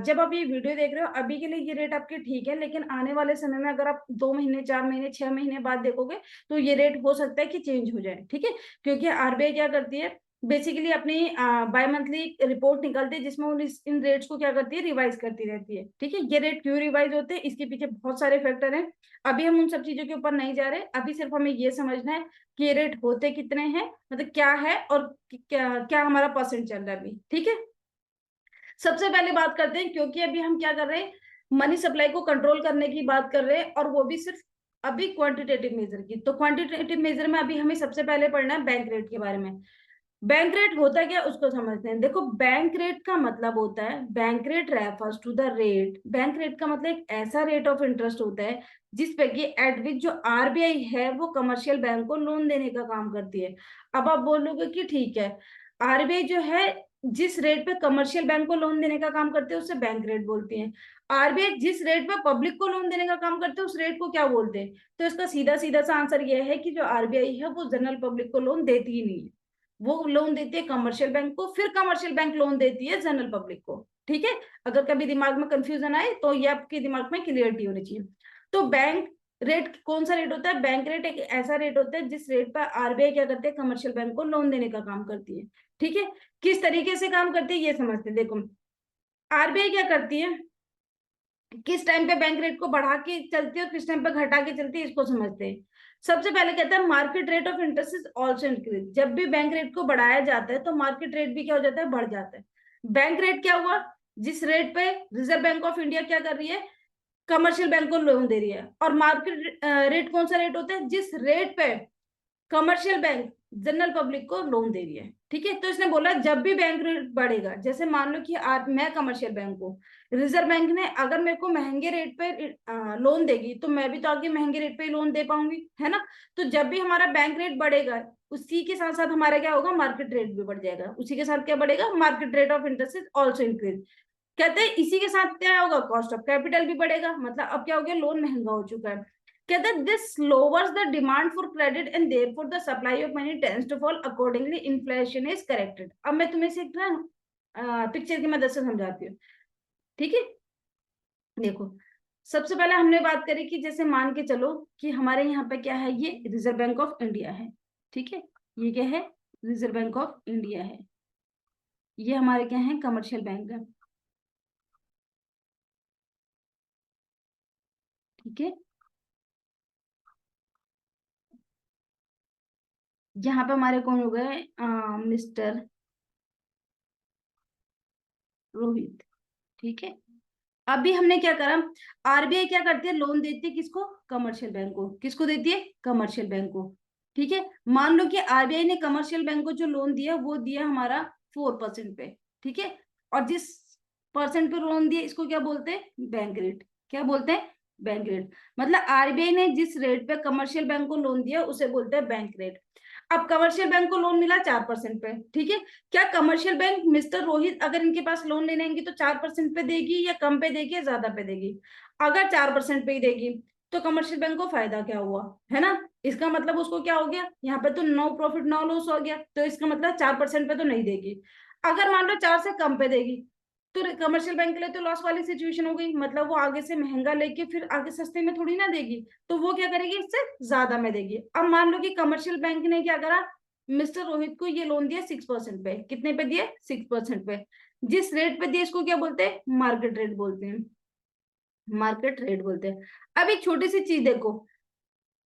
जब आप ये वीडियो देख रहे हो अभी के लिए ये रेट आपके ठीक है, लेकिन आने वाले समय में अगर आप 2 महीने, 4 महीने, 6 महीने बाद देखोगे तो ये रेट हो सकता है कि चेंज हो जाए। ठीक है, क्योंकि आरबीआई क्या करती है, बेसिकली अपनी बाय मंथली रिपोर्ट निकलती है जिसमें इन रेट्स को क्या करती है, रिवाइज करती रहती है। ठीक है, ये रेट क्यों रिवाइज होते हैं, इसके पीछे बहुत सारे फैक्टर हैं। अभी हम उन सब चीजों के ऊपर नहीं जा रहे, अभी सिर्फ हमें ये समझना है कि ये रेट होते कितने हैं, मतलब क्या है, और क्या क्या हमारा परसेंट चल रहा है अभी। ठीक है, सबसे पहले बात करते हैं, क्योंकि अभी हम क्या कर रहे हैं, मनी सप्लाई को कंट्रोल करने की बात कर रहे हैं, और वो भी सिर्फ अभी क्वांटिटेटिव मेजर की। तो क्वांटिटेटिव मेजर में अभी हमें सबसे पहले पढ़ना है बैंक रेट के बारे में। बैंक रेट होता क्या है उसको समझते हैं। देखो, बैंक रेट का मतलब होता है, bank rate refers to the rate, bank rate का मतलब एक ऐसा रेट ऑफ इंटरेस्ट होता है जिस पे कि एट विच जो आरबीआई है वो कमर्शियल बैंक को लोन देने का काम करती है। अब आप बोलोगे कि ठीक है, आरबीआई जो है जिस रेट पे कमर्शियल बैंक को लोन देने का काम करते हैं उसे बैंक रेट बोलती है। आरबीआई जिस रेट पे पब्लिक को लोन देने का काम करते हैं उस रेट को क्या बोलते हैं? तो इसका सीधा सीधा सा आंसर ये है कि जो आरबीआई है वो जनरल पब्लिक को लोन देती ही नहीं है, वो लोन देती है कमर्शियल बैंक को, फिर कमर्शियल बैंक लोन देती है जनरल पब्लिक को। ठीक है, अगर कभी दिमाग में कंफ्यूजन आए तो ये आपके दिमाग में क्लियरिटी होनी चाहिए। तो बैंक रेट कौन सा रेट होता है? बैंक रेट एक ऐसा रेट होता है जिस रेट पर आरबीआई क्या करते हैं, कमर्शियल बैंक को लोन देने का काम करती है। ठीक है, किस तरीके से काम करती है ये समझते हैं। देखो आरबीआई क्या करती है, किस टाइम पे बैंक रेट को बढ़ा के चलती है और किस टाइम पे घटा के चलती है, इसको समझते हैं। सबसे पहले कहता है market rate of interest is also increase. जब भी बैंक रेट को बढ़ाया जाता है तो मार्केट रेट भी क्या हो जाता है, बढ़ जाता है। बैंक रेट क्या हुआ, जिस रेट पे रिजर्व बैंक ऑफ इंडिया क्या कर रही है, कमर्शियल बैंक को लोन दे रही है। और मार्केट रेट कौन सा रेट होता है, जिस रेट पे कमर्शियल बैंक जनरल पब्लिक को लोन दे रही है। ठीक है, तो इसने बोला जब भी बैंक रेट बढ़ेगा, जैसे मान लो कि आज मैं कमर्शियल बैंक हूँ, रिजर्व बैंक ने अगर मेरे को महंगे रेट पे लोन देगी तो मैं भी तो आगे महंगे रेट पे लोन दे पाऊंगी, है ना। तो जब भी हमारा बैंक रेट बढ़ेगा उसी के साथ साथ हमारा क्या होगा, मार्केट रेट भी बढ़ जाएगा। उसी के साथ क्या बढ़ेगा, market rate of interest is also increase. कहते हैं इसी के साथ क्या होगा, कॉस्ट ऑफ कैपिटल भी बढ़ेगा। मतलब अब क्या हो गया, लोन महंगा हो चुका है। कहते हैं this lowers the demand for credit and therefore the supply of money tends to fall accordingly inflation is corrected. अब मैं तुम्हें से ना पिक्चर की मदद से समझाती हूँ। ठीक है, देखो सबसे पहले हमने बात करी कि जैसे मान के चलो कि हमारे यहाँ पे क्या है, ये रिजर्व बैंक ऑफ इंडिया है। ठीक है, ये क्या है, रिजर्व बैंक ऑफ इंडिया है। ये हमारे क्या है, कमर्शियल बैंक है। ठीक है, यहाँ पे हमारे कौन हो गए, मिस्टर रोहित। ठीक है, अभी हमने क्या करा, आरबीआई क्या करती है, लोन देती है किसको, कमर्शियल बैंक को। किसको देती है, कमर्शियल बैंक को। ठीक है, मान लो कि आरबीआई ने कमर्शियल बैंक को जो लोन दिया वो दिया हमारा 4% पे। ठीक है, और जिस परसेंट पे लोन दिया इसको क्या बोलते हैं, बैंक रेट। क्या बोलते हैं, बैंक रेट। मतलब आरबीआई ने जिस रेट पे कमर्शियल बैंक को लोन दिया उसे बोलते हैं बैंक रेट। अब कमर्शियल बैंक को लोन मिला 4% पे। ठीक है, क्या कमर्शियल बैंक मिस्टर रोहित अगर इनके पास लोन लेने आएंगे तो 4% पे देगी या कम पे देगी या ज्यादा पे देगी? अगर 4% पे ही देगी तो कमर्शियल बैंक को फायदा क्या हुआ, है ना। इसका मतलब उसको क्या हो गया, यहाँ पे तो नो प्रॉफिट नो लॉस हो गया, तो इसका मतलब 4% पे तो नहीं देगी। अगर मान लो 4 से कम पे देगी तो कमर्शियल बैंक के लिए तो लॉस वाली सिचुएशन हो गई। मतलब वो आगे से महंगा लेके फिर आगे सस्ते में थोड़ी ना देगी, तो वो क्या करेगी, इससे ज्यादा में देगी। अब मान लो कि कमर्शियल बैंक ने क्या करा, मिस्टर रोहित को ये लोन दिया 6% पे। कितने पे दिए, 6% पे। जिस रेट पे दिए इसको क्या बोलते हैं, मार्केट रेट बोलते हैं। मार्केट रेट बोलते हैं। अब एक छोटी सी चीज देखो,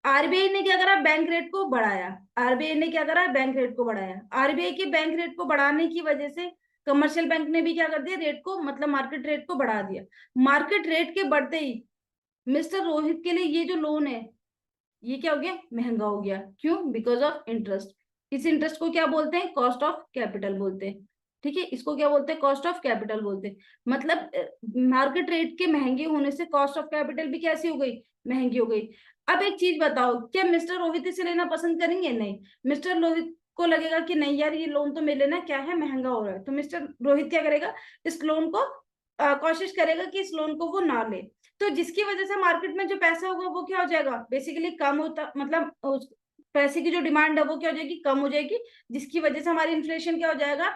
आरबीआई ने क्या करा, बैंक रेट को बढ़ाया। आरबीआई ने क्या करा, बैंक रेट को बढ़ाया। आरबीआई के बैंक रेट को बढ़ाने की वजह से कमर्शियल बैंक ने भी क्या कर दिया, रेट को मतलब मार्केट रेट को बढ़ा दिया। मार्केट रेट के बढ़ते ही मिस्टर रोहित के लिए ये जो लोन है ये क्या हो गया, महंगा हो गया। क्यों, बिकॉज ऑफ इंटरेस्ट। इस इंटरेस्ट को क्या बोलते हैं, कॉस्ट ऑफ कैपिटल बोलते हैं। ठीक है, इसको क्या बोलते हैं, कॉस्ट ऑफ कैपिटल बोलते हैं। मतलब मार्केट रेट के महंगे होने से कॉस्ट ऑफ कैपिटल भी कैसी हो गई, महंगी हो गई। अब एक चीज बताओ, क्या मिस्टर रोहित इसे लेना पसंद करेंगे, नहीं। मिस्टर रोहित को लगेगा कि नहीं यार ये लोन तो मेरे लेना क्या है, महंगा हो रहा है। तो मिस्टर रोहित क्या करेगा, इस लोन को कोशिश करेगा कि इस लोन को वो ना ले। तो जिसकी वजह से मार्केट में जो पैसा होगा वो क्या हो जाएगा, बेसिकली कम होता, मतलब उस पैसे की जो डिमांड है वो क्या हो जाएगी, कम हो जाएगी। जिसकी वजह से हमारी इन्फ्लेशन क्या हो जाएगा,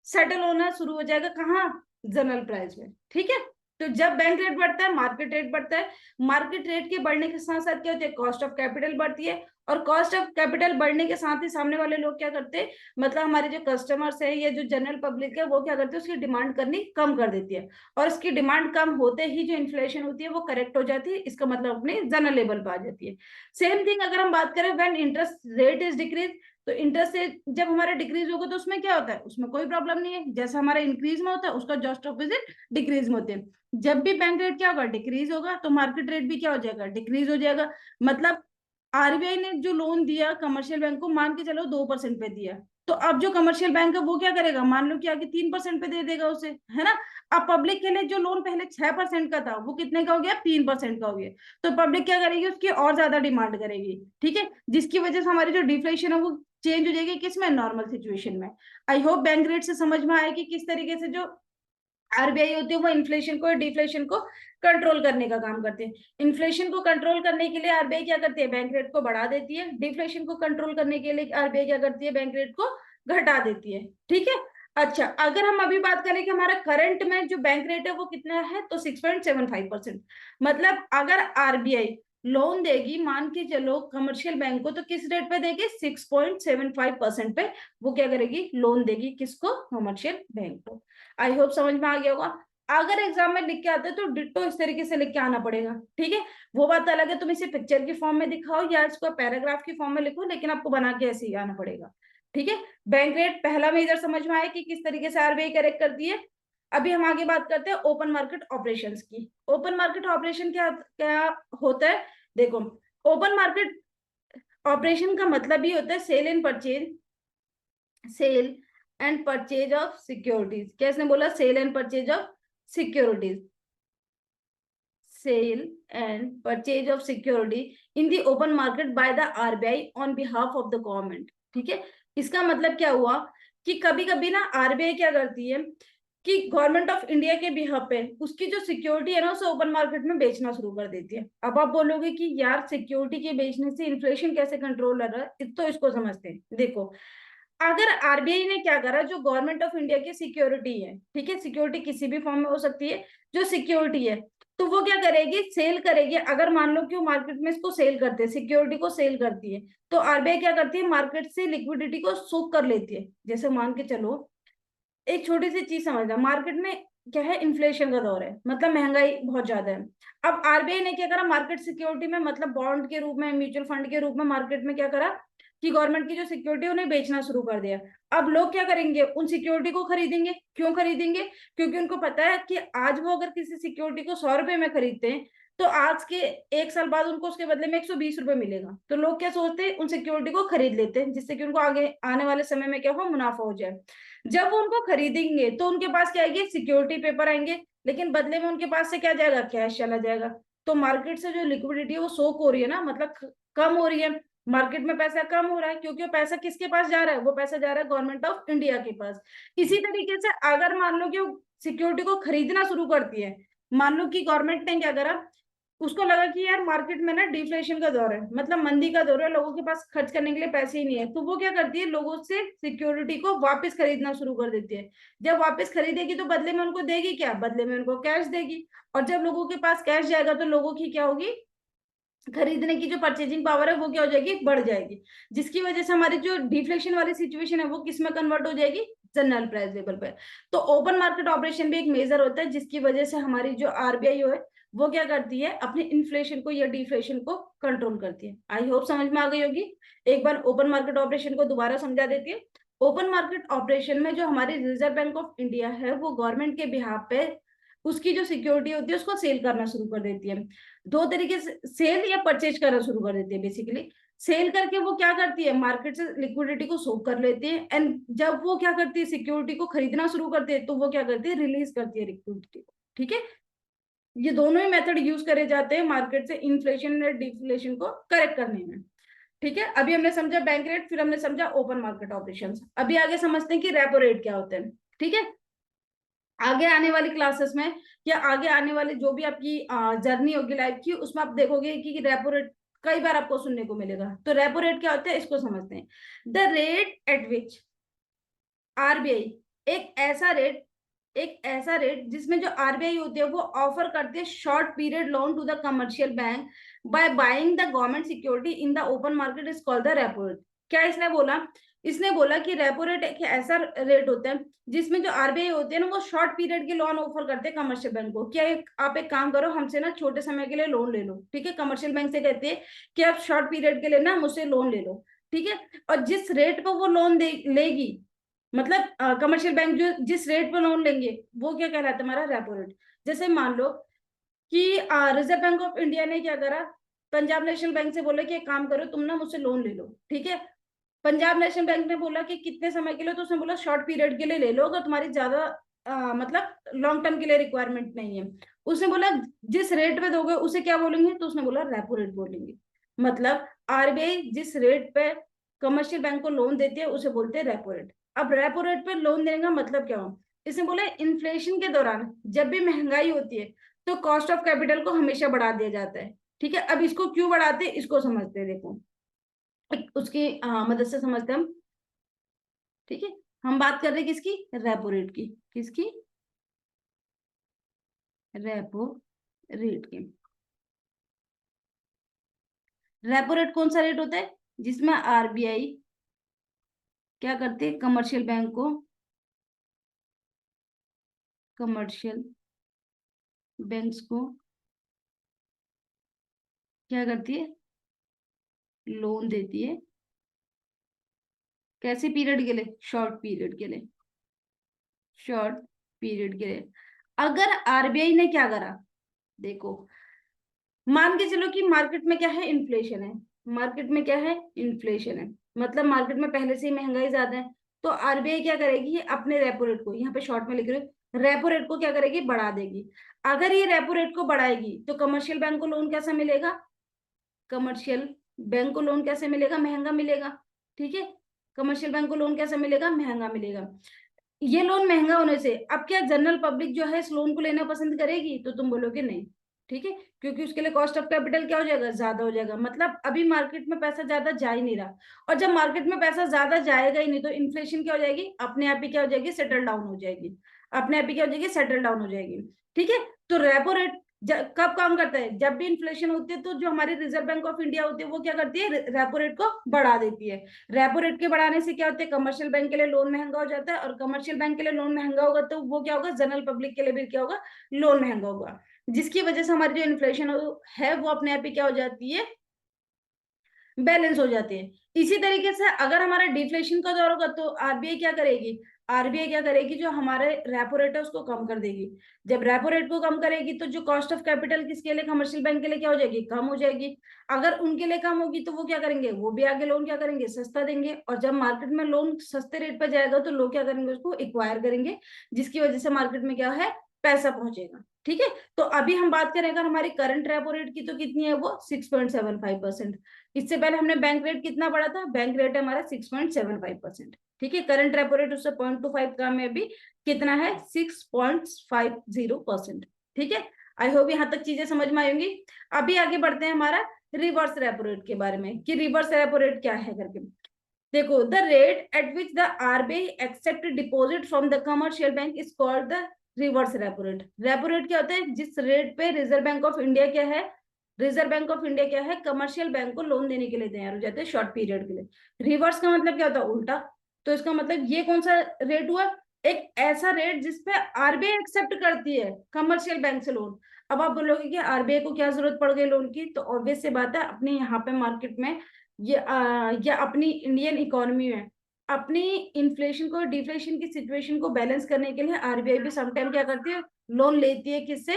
सेटल होना शुरू हो जाएगा। कहाँ, जनरल प्राइस में। ठीक है, तो जब बैंक रेट बढ़ता है मार्केट रेट बढ़ता है। मार्केट रेट के बढ़ने के साथ साथ क्या होता है, कॉस्ट ऑफ कैपिटल बढ़ती है। और कॉस्ट ऑफ कैपिटल बढ़ने के साथ ही सामने वाले लोग क्या करते हैं, मतलब हमारे जो कस्टमर्स है या जो जनरल पब्लिक है वो क्या करते हैं, उसकी डिमांड करनी कम कर देती है। और इसकी डिमांड कम होते ही जो इन्फ्लेशन होती है वो करेक्ट हो जाती है। इसका मतलब अपने जनरल लेवल पर आ जाती है। सेम थिंग अगर हम बात करें when interest rate is decrease, तो इंटरेस्ट रेट जब हमारा डिक्रीज होगा तो उसमें क्या होता है, उसमें कोई प्रॉब्लम नहीं है। जैसा हमारा इंक्रीज में होता है उसका जस्ट ऑपोजिट डिक्रीज में होते हैं। जब भी बैंक रेट क्या होगा, डिक्रीज होगा, तो मार्केट रेट भी क्या हो जाएगा, डिक्रीज हो जाएगा। मतलब आरबीआई ने जो लोन दिया कमर्शियल बैंक को, मान के चलो 2% पे दिया, तो अब जो कमर्शियल बैंक है वो क्या करेगा, मान लो कि आगे 3% पे दे देगा उसे, है ना। अब पब्लिक के लिए जो लोन पहले 6% का था वो कितने का हो गया, 3% का हो गया। तो पब्लिक क्या करेगी, उसकी और ज्यादा डिमांड करेगी। ठीक है, जिसकी वजह से हमारी जो डिफ्लेशन है वो चेंज हो जाएगी, किसमें, नॉर्मल सिचुएशन में। आई होप बैंक रेट से समझ में आए कि किस तरीके से जो आरबीआई होती है वो इन्फ्लेशन को, डिफ्लेशन को कंट्रोल करने का काम करते हैं। इन्फ्लेशन को कंट्रोल करने के लिए आरबीआई क्या करती है, बैंक रेट को बढ़ा देती है। डिफ्लेशन को कंट्रोल करने के लिए आरबीआई क्या करती है, बैंक रेट को घटा देती है। ठीक है। अच्छा, अगर हम अभी बात करें कि हमारा करंट में जो बैंक रेट है वो कितना है, तो 6.75%। मतलब अगर आरबीआई लोन देगी, मान के चलो कमर्शियल बैंक को, तो किस रेट पे देगी, 6.75% पे वो क्या करेगी, लोन देगी। किसको, कमर्शियल बैंक को। आई होप समझ में आ गया होगा। अगर एग्जाम में लिख के आते तो डिट्टो इस तरीके से लिख के आना पड़ेगा। ठीक है, वो बात अलग है तुम इसे पिक्चर की फॉर्म में दिखाओ या इसको पैराग्राफ की फॉर्म में लिखो, लेकिन आपको बना के ऐसे ही आना पड़ेगा। ठीक है, बैंक रेट पहला मेजर समझ में आया कि किस तरीके से आरबीआई करेक्ट करती है। अभी हम आगे बात करते हैं ओपन मार्केट ऑपरेशंस की। ओपन मार्केट ऑपरेशन क्या क्या होता है, देखो। ओपन मार्केट ऑपरेशन का मतलब ही होता है sale and purchase of securities. क्या इसने बोला, sale and purchase of securities. Sale and purchase of security in the open market by the RBI on behalf of the government. ठीक है, इसका मतलब क्या हुआ कि कभी कभी ना आरबीआई क्या करती है कि गवर्नमेंट ऑफ इंडिया के बिहाफ पे उसकी जो सिक्योरिटी है ना उसे ओपन मार्केट में बेचना शुरू कर देती है। अब आप बोलोगे कि यार सिक्योरिटी के बेचने से इन्फ्लेशन कैसे कंट्रोल हो रहा है, तो इसको समझते हैं। देखो, अगर आरबीआई ने क्या करा, जो गवर्नमेंट ऑफ इंडिया की सिक्योरिटी है, ठीक है, सिक्योरिटी किसी भी फॉर्म में हो सकती है, जो सिक्योरिटी है, तो वो क्या करेगी, सेल करेगी। अगर मान लो कि वो मार्केट में इसको सेल करते हैं, सिक्योरिटी को सेल करती है, तो आरबीआई क्या करती है, मार्केट से लिक्विडिटी को सोक कर लेती है। जैसे मान के चलो, एक छोटी सी चीज समझना, मार्केट में क्या है, इन्फ्लेशन का दौर है, मतलब महंगाई बहुत ज्यादा है। अब आरबीआई ने क्या करा, मार्केट सिक्योरिटी में, मतलब बॉन्ड के रूप में, म्यूचुअल फंड के रूप में मार्केट में क्या करा कि गवर्नमेंट की जो सिक्योरिटी है उन्हें बेचना शुरू कर दिया। अब लोग क्या करेंगे, उन सिक्योरिटी को खरीदेंगे। क्यों खरीदेंगे, क्योंकि उनको पता है कि आज वो अगर किसी सिक्योरिटी को 100 रुपए में खरीदते हैं, तो आज के 1 साल बाद उनको उसके बदले में 120 रुपए मिलेगा। तो लोग क्या सोचते हैं, उन सिक्योरिटी को खरीद लेते हैं, जिससे कि उनको आगे आने वाले समय में क्या हो, मुनाफा हो जाए। जब वो उनको खरीदेंगे तो उनके पास क्या आएगी, सिक्योरिटी पेपर आएंगे, लेकिन बदले में उनके पास से क्या जाएगा, कैश चला जाएगा। तो मार्केट से जो लिक्विडिटी है वो सोक हो रही है ना, मतलब कम हो रही है। मार्केट में पैसा कम हो रहा है, क्योंकि वो पैसा किसके पास जा रहा है, वो पैसा जा रहा है गवर्नमेंट ऑफ इंडिया के पास। इसी तरीके से अगर मान लो कि वो सिक्योरिटी को खरीदना शुरू करती है, मान लो कि गवर्नमेंट ने क्या करा, उसको लगा कि यार मार्केट में ना डिफ्लेशन का दौर है, मतलब मंदी का दौर है, लोगों के पास खर्च करने के लिए पैसे ही नहीं है, तो वो क्या करती है, लोगों से सिक्योरिटी को वापस खरीदना शुरू कर देती है। जब वापस खरीदेगी तो बदले में उनको देगी क्या, बदले में उनको कैश देगी। और जब लोगों के पास कैश जाएगा तो लोगों की क्या होगी, खरीदने की जो परचेजिंग पावर है वो क्या हो जाएगी, बढ़ जाएगी। जिसकी वजह से हमारी जो डिफ्लेशन वाली सिचुएशन है वो किस में कन्वर्ट हो जाएगी, जनरल प्राइस लेवल पे। तो ओपन मार्केट ऑपरेशन भी एक मेजर होता है, जिसकी वजह से हमारी जो आरबीआई है वो क्या करती है, अपने इन्फ्लेशन को या डिफ्लेशन को कंट्रोल करती है। आई होप समझ में आ गई होगी। एक बार ओपन मार्केट ऑपरेशन को दोबारा समझा देती है। ओपन मार्केट ऑपरेशन में जो हमारी रिजर्व बैंक ऑफ इंडिया है वो गवर्नमेंट के बिहाफ पे उसकी जो सिक्योरिटी होती है उसको सेल करना शुरू कर देती है। दो तरीके से, सेल या परचेज करना शुरू कर देती है। बेसिकली सेल करके वो क्या करती है, मार्केट से लिक्विडिटी को सोक कर लेती है, एंड जब वो क्या करती है, सिक्योरिटी को खरीदना शुरू करती है, तो वो क्या करती है, रिलीज करती है लिक्विडिटी को। ठीक है, ये दोनों ही मेथड यूज करे जाते हैं मार्केट से इन्फ्लेशन और डिफ्लेशन को करेक्ट करने में। ठीक है, अभी हमने समझा बैंक रेट, फिर हमने समझा ओपन मार्केट ऑपरेशन। अभी आगे समझते हैं कि रेपो रेट क्या होता है। ठीक है, आगे आने वाली क्लासेस में या आगे आने वाली जो भी आपकी जर्नी होगी लाइफ की, उसमें आप देखोगे कि रेपो रेट कई बार आपको सुनने को मिलेगा। तो रेपो रेट क्या होता है, इसको समझते हैं। The rate at which RBI, एक ऐसा रेट जिसमें जो आरबीआई होती है वो ऑफर करती है short period loan to the commercial bank by buying the government security in the open market is called the repo rate. क्या इसने बोला, इसने बोला कि रेपो रेट एक ऐसा रेट होता है जिसमें जो आरबीआई होते हैं ना वो शॉर्ट पीरियड के लोन ऑफर करते हैं कमर्शियल बैंक को। क्या आप एक काम करो, हमसे ना छोटे समय के लिए लोन ले लो। ठीक है, कमर्शियल बैंक से कहते हैं कि आप शॉर्ट पीरियड के लिए ना मुझसे लोन ले लो। ठीक है, और जिस रेट पर वो लोन लेगी, मतलब कमर्शियल बैंक जो जिस रेट पर लोन लेंगे वो क्या कहलाता है, हमारा रेपो रेट। जैसे मान लो कि रिजर्व बैंक ऑफ इंडिया ने क्या करा, पंजाब नेशनल बैंक से बोला कि एक काम करो, तुम ना मुझसे लोन ले लो। ठीक है, पंजाब नेशनल बैंक ने बोला कि कितने समय के लिए, तो उसने बोला शॉर्ट पीरियड के लिए ले लो, अगर तुम्हारी ज्यादा मतलब लॉन्ग टर्म के लिए रिक्वायरमेंट नहीं है। उसने बोला जिस रेट पे दोगे उसे क्या बोलेंगे, तो उसने बोला रेपो रेट बोलेंगे। मतलब आरबीआई जिस रेट पे कमर्शियल बैंक को लोन देती है उसे बोलते हैं रेपो रेट। अब रेपो रेट पे लोन देने का मतलब क्या हो, इसने बोला इन्फ्लेशन के दौरान जब भी महंगाई होती है तो कॉस्ट ऑफ कैपिटल को हमेशा बढ़ा दिया जाता है। ठीक है, अब इसको क्यों बढ़ाते हैं इसको समझते हैं। देखो उसकी मदद से समझते हैं हम। ठीक है, हम बात कर रहे हैं किसकी, रेपो रेट की। किसकी, रेपो रेट की। रेपो रेट कौन सा रेट होता है जिसमें आरबीआई क्या करते हैं, कमर्शियल बैंक को, कमर्शियल बैंक्स को क्या करती है, लोन देती है। कैसे पीरियड के लिए, शॉर्ट पीरियड के लिए, शॉर्ट पीरियड के लिए। अगर आरबीआई ने क्या करा, देखो मान के चलो कि मार्केट में क्या है, इन्फ्लेशन है। मार्केट में क्या है, इन्फ्लेशन है, मतलब मार्केट में पहले से ही महंगाई ज्यादा है। तो आरबीआई क्या करेगी, अपने रेपो रेट को, यहाँ पे शॉर्ट में लिख रही हूँ, रेपो रेट को क्या करेगी, बढ़ा देगी। अगर ये रेपो रेट को बढ़ाएगी तो कमर्शियल बैंक को लोन कैसा मिलेगा, कमर्शियल बैंक को लोन कैसे मिलेगा, महंगा मिलेगा। ठीक है, कमर्शियल बैंक को लोन कैसे मिलेगा, महंगा मिलेगा। ये लोन महंगा होने से अब क्या जनरल पब्लिक जो है इस लोन को लेना पसंद करेगी, तो तुम बोलोगे नहीं। ठीक है, क्योंकि उसके लिए कॉस्ट ऑफ कैपिटल क्या हो जाएगा, ज्यादा हो जाएगा। मतलब अभी मार्केट में पैसा ज्यादा जा ही नहीं रहा, और जब मार्केट में पैसा ज्यादा जाएगा ही नहीं तो इन्फ्लेशन क्या हो जाएगी, अपने आप ही क्या हो जाएगी, सेटल डाउन हो जाएगी। अपने आप ही क्या हो जाएगी, सेटल डाउन हो जाएगी। ठीक है, तो रेपो रेट कब काम करता है, जब भी इन्फ्लेशन होती है तो जो हमारी रिजर्व बैंक ऑफ इंडिया होती है वो क्या करती है, रेपो रेट को बढ़ा देती है। रेपो रेट के बढ़ाने से क्या होता है, कमर्शियल बैंक के लिए लोन महंगा हो जाता है, और कमर्शियल बैंक के लिए लोन महंगा होगा तो वो क्या होगा, जनरल पब्लिक के लिए भी क्या होगा, लोन महंगा होगा। जिसकी वजह से हमारी जो इन्फ्लेशन है वो अपने आप ही क्या हो जाती है, बैलेंस हो जाते हैं। इसी तरीके से अगर हमारा डिफ्लेशन का दौर होगा तो आरबीआई क्या करेगी, आरबीआई क्या करेगी, जो हमारे रेपो रेट है उसको कम कर देगी। जब रेपो रेट को कम करेगी तो जो कॉस्ट ऑफ कैपिटल किसके लिए, कमर्शियल बैंक के लिए क्या हो जाएगी, कम हो जाएगी। अगर उनके लिए कम होगी तो वो क्या करेंगे, वो भी आगे लोन क्या करेंगे, सस्ता देंगे। और जब मार्केट में लोन सस्ते रेट पर जाएगा तो लोग क्या करेंगे, उसको एक्वायर करेंगे, जिसकी वजह से मार्केट में क्या है, पैसा पहुंचेगा। ठीक है, तो अभी हम बात करें अगर हमारी करंट रेपो रेट की तो कितनी है वो 6.75%। इससे पहले हमने बैंक रेट कितना पढ़ा था, बैंक रेट है हमारा 6.75%। ठीक है, करंट रेपो रेट उससे 0.25 का में अभी कितना है, 6.50%। ठीक है, आई होप यहाँ तक चीजें समझ में आएंगी। अभी आगे बढ़ते हैं हमारा रिवर्स रेपो रेट के बारे में, कि रिवर्स रेपो रेट क्या है करके। देखो, the rate at which the RBI accept deposit from the commercial bank is called the reverse repo rate. Repo rate क्या होता है, जिस रेट पे रिजर्व बैंक ऑफ इंडिया क्या है, रिजर्व बैंक ऑफ इंडिया क्या है, कमर्शियल बैंक को लोन देने के लिए तैयार हो जाते हैं शॉर्ट पीरियड के लिए। रिवर्स का मतलब क्या होता है, उल्टा। तो इसका मतलब ये कौन सा रेट हुआ, एक ऐसा रेट जिसपे आरबीआई एक्सेप्ट करती है कमर्शियल बैंक से लोन। अब आप बोलोगे कि आरबीआई को क्या जरूरत पड़ गई लोन की, तो ऑब्वियस सी बात है, अपने यहाँ पे मार्केट में ये अपनी इंडियन इकोनॉमी में अपनी इन्फ्लेशन को, डिफ्लेशन की सिचुएशन को बैलेंस करने के लिए आरबीआई भी समटाइम क्या करती है, लोन लेती है। किससे,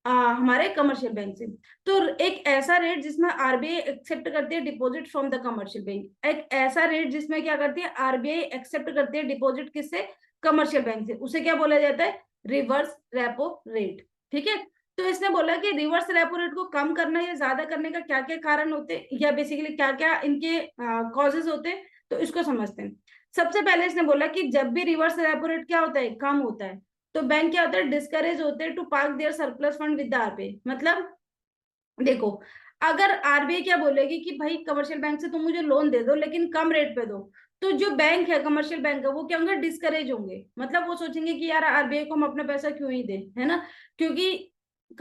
हमारे कमर्शियल बैंक से। तो एक ऐसा रेट जिसमें आरबीआई एक्सेप्ट करती है deposit from the commercial bank, एक ऐसा रेट जिसमें क्या करती है, आरबीआई एक्सेप्ट करती है डिपॉजिट किससे, कमर्शियल बैंक से, उसे क्या बोला जाता है, रिवर्स रेपो रेट। ठीक है, तो इसने बोला कि रिवर्स रेपो रेट को कम करना या ज्यादा करने का क्या क्या कारण होते हैं, या बेसिकली क्या क्या इनके कॉजेज होते हैं, तो इसको समझते हैं। सबसे पहले इसने बोला कि जब भी रिवर्स रेपो रेट क्या होता है, कम होता है, तो बैंक क्या होता है, डिस्करेज होते हैं to park their surplus fund with the RBI. मतलब देखो, अगर आरबीआई क्या बोलेगी कि भाई कमर्शियल बैंक से तुम मुझे लोन दे दो लेकिन कम रेट पे दो, तो जो बैंक है, कमर्शियल बैंक है, वो क्या होंगे, डिस्करेज होंगे। मतलब वो सोचेंगे कि यार आरबीआई को हम अपना पैसा क्यों ही दे, है ना। क्योंकि